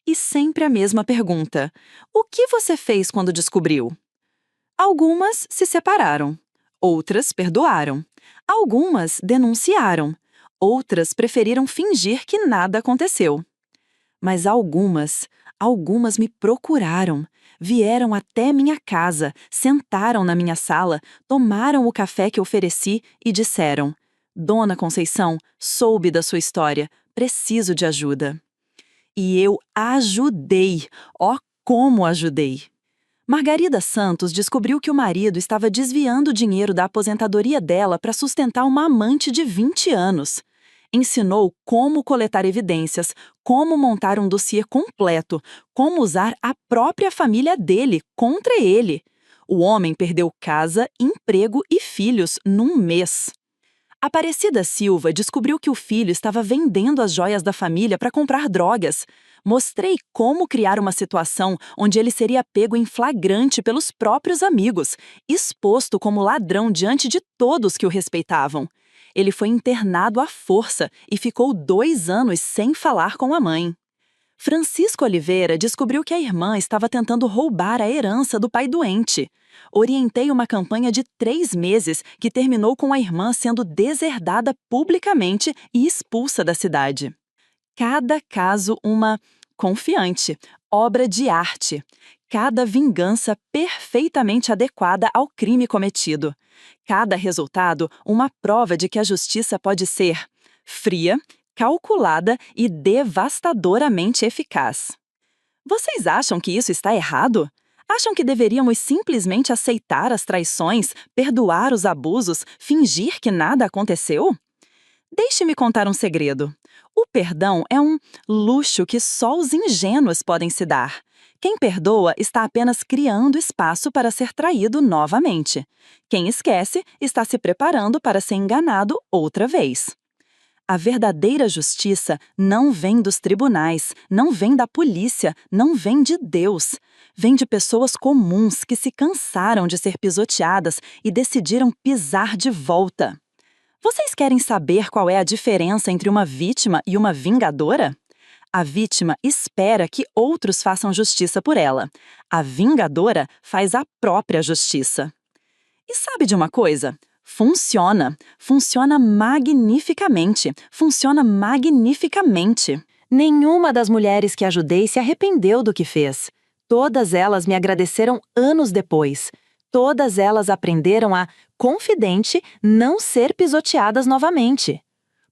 E sempre a mesma pergunta: o que você fez quando descobriu? Algumas se separaram, outras perdoaram, algumas denunciaram, outras preferiram fingir que nada aconteceu. Mas algumas me procuraram, vieram até minha casa, sentaram na minha sala, tomaram o café que ofereci e disseram: "Dona Conceição, soube da sua história, preciso de ajuda." E eu ajudei, ó como ajudei! Margarida Santos descobriu que o marido estava desviando o dinheiro da aposentadoria dela para sustentar uma amante de 20 anos. Ensinou como coletar evidências, como montar um dossiê completo, como usar a própria família dele contra ele. O homem perdeu casa, emprego e filhos num mês. Aparecida Silva descobriu que o filho estava vendendo as joias da família para comprar drogas. Mostrei como criar uma situação onde ele seria pego em flagrante pelos próprios amigos, exposto como ladrão diante de todos que o respeitavam. Ele foi internado à força e ficou 2 anos sem falar com a mãe. Francisco Oliveira descobriu que a irmã estava tentando roubar a herança do pai doente. Orientei uma campanha de 3 meses que terminou com a irmã sendo deserdada publicamente e expulsa da cidade. Cada caso uma confiante, obra de arte. Cada vingança perfeitamente adequada ao crime cometido. Cada resultado uma prova de que a justiça pode ser fria, calculada e devastadoramente eficaz. Vocês acham que isso está errado? Acham que deveríamos simplesmente aceitar as traições, perdoar os abusos, fingir que nada aconteceu? Deixe-me contar um segredo. O perdão é um luxo que só os ingênuos podem se dar. Quem perdoa está apenas criando espaço para ser traído novamente. Quem esquece está se preparando para ser enganado outra vez. A verdadeira justiça não vem dos tribunais, não vem da polícia, não vem de Deus. Vem de pessoas comuns que se cansaram de ser pisoteadas e decidiram pisar de volta. Vocês querem saber qual é a diferença entre uma vítima e uma vingadora? A vítima espera que outros façam justiça por ela. A vingadora faz a própria justiça. E sabe de uma coisa? Funciona. Funciona magnificamente. Funciona magnificamente. Nenhuma das mulheres que ajudei se arrependeu do que fez. Todas elas me agradeceram anos depois. Todas elas aprenderam a, confidente, não ser pisoteadas novamente.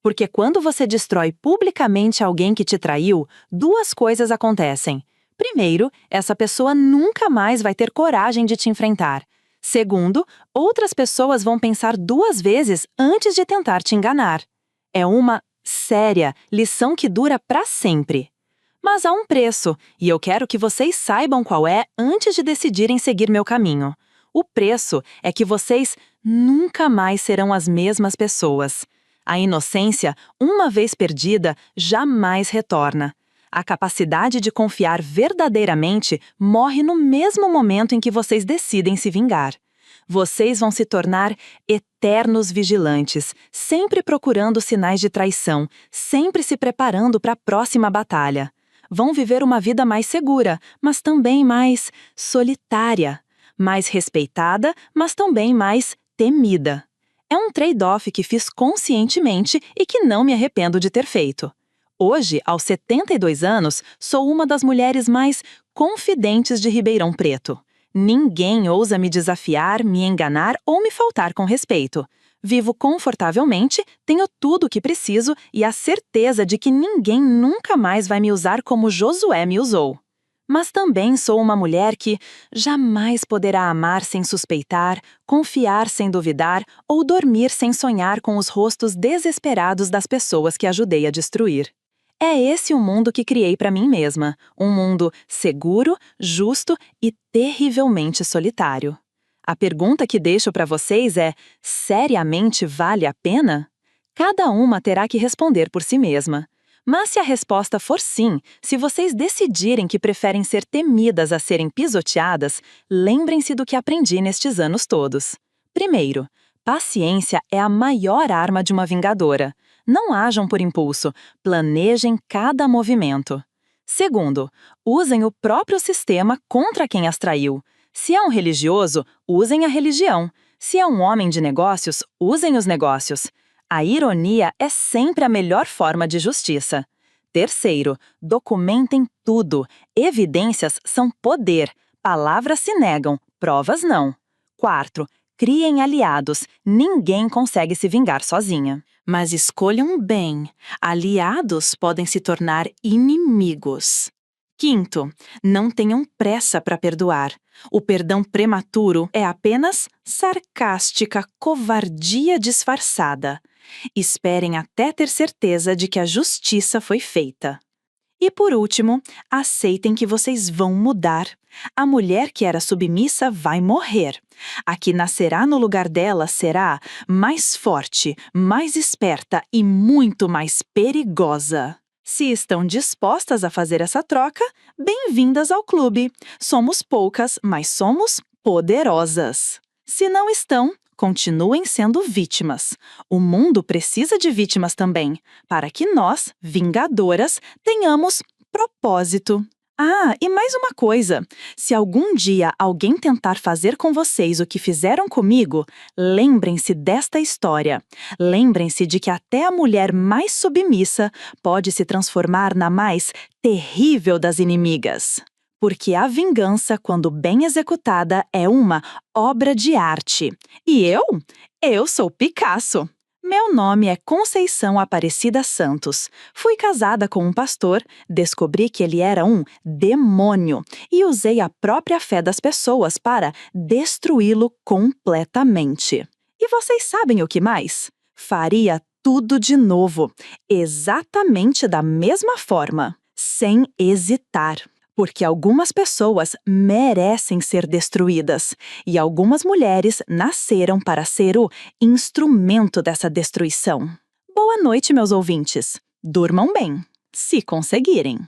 Porque quando você destrói publicamente alguém que te traiu, duas coisas acontecem. Primeiro, essa pessoa nunca mais vai ter coragem de te enfrentar. Segundo, outras pessoas vão pensar duas vezes antes de tentar te enganar. É uma séria lição que dura para sempre. Mas há um preço, e eu quero que vocês saibam qual é antes de decidirem seguir meu caminho. O preço é que vocês nunca mais serão as mesmas pessoas. A inocência, uma vez perdida, jamais retorna. A capacidade de confiar verdadeiramente morre no mesmo momento em que vocês decidem se vingar. Vocês vão se tornar eternos vigilantes, sempre procurando sinais de traição, sempre se preparando para a próxima batalha. Vão viver uma vida mais segura, mas também mais solitária. Mais respeitada, mas também mais temida. É um trade-off que fiz conscientemente e que não me arrependo de ter feito. Hoje, aos 72 anos, sou uma das mulheres mais confidentes de Ribeirão Preto. Ninguém ousa me desafiar, me enganar ou me faltar com respeito. Vivo confortavelmente, tenho tudo o que preciso e a certeza de que ninguém nunca mais vai me usar como Josué me usou. Mas também sou uma mulher que jamais poderá amar sem suspeitar, confiar sem duvidar ou dormir sem sonhar com os rostos desesperados das pessoas que ajudei a destruir. É esse o mundo que criei para mim mesma, um mundo seguro, justo e terrivelmente solitário. A pergunta que deixo para vocês é: seriamente vale a pena? Cada uma terá que responder por si mesma. Mas se a resposta for sim, se vocês decidirem que preferem ser temidas a serem pisoteadas, lembrem-se do que aprendi nestes anos todos. Primeiro, paciência é a maior arma de uma vingadora. Não ajam por impulso, planejem cada movimento. Segundo, usem o próprio sistema contra quem as traiu. Se é um religioso, usem a religião. Se é um homem de negócios, usem os negócios. A ironia é sempre a melhor forma de justiça. Terceiro, documentem tudo. Evidências são poder. Palavras se negam, provas não. Quarto, criem aliados. Ninguém consegue se vingar sozinha. Mas escolham bem. Aliados podem se tornar inimigos. Quinto, não tenham pressa para perdoar. O perdão prematuro é apenas sarcástica covardia disfarçada. Esperem até ter certeza de que a justiça foi feita. E por último, aceitem que vocês vão mudar. A mulher que era submissa vai morrer. A que nascerá no lugar dela será mais forte, mais esperta e muito mais perigosa. Se estão dispostas a fazer essa troca, bem-vindas ao clube. Somos poucas, mas somos poderosas. Se não estão, continuem sendo vítimas. O mundo precisa de vítimas também, para que nós, vingadoras, tenhamos propósito. Ah, e mais uma coisa. Se algum dia alguém tentar fazer com vocês o que fizeram comigo, lembrem-se desta história. Lembrem-se de que até a mulher mais submissa pode se transformar na mais terrível das inimigas. Porque a vingança, quando bem executada, é uma obra de arte. E eu sou Picasso. Meu nome é Conceição Aparecida Santos. Fui casada com um pastor, descobri que ele era um demônio e usei a própria fé das pessoas para destruí-lo completamente. E vocês sabem o que mais? Faria tudo de novo, exatamente da mesma forma, sem hesitar. Porque algumas pessoas merecem ser destruídas e algumas mulheres nasceram para ser o instrumento dessa destruição. Boa noite, meus ouvintes. Durmam bem, se conseguirem.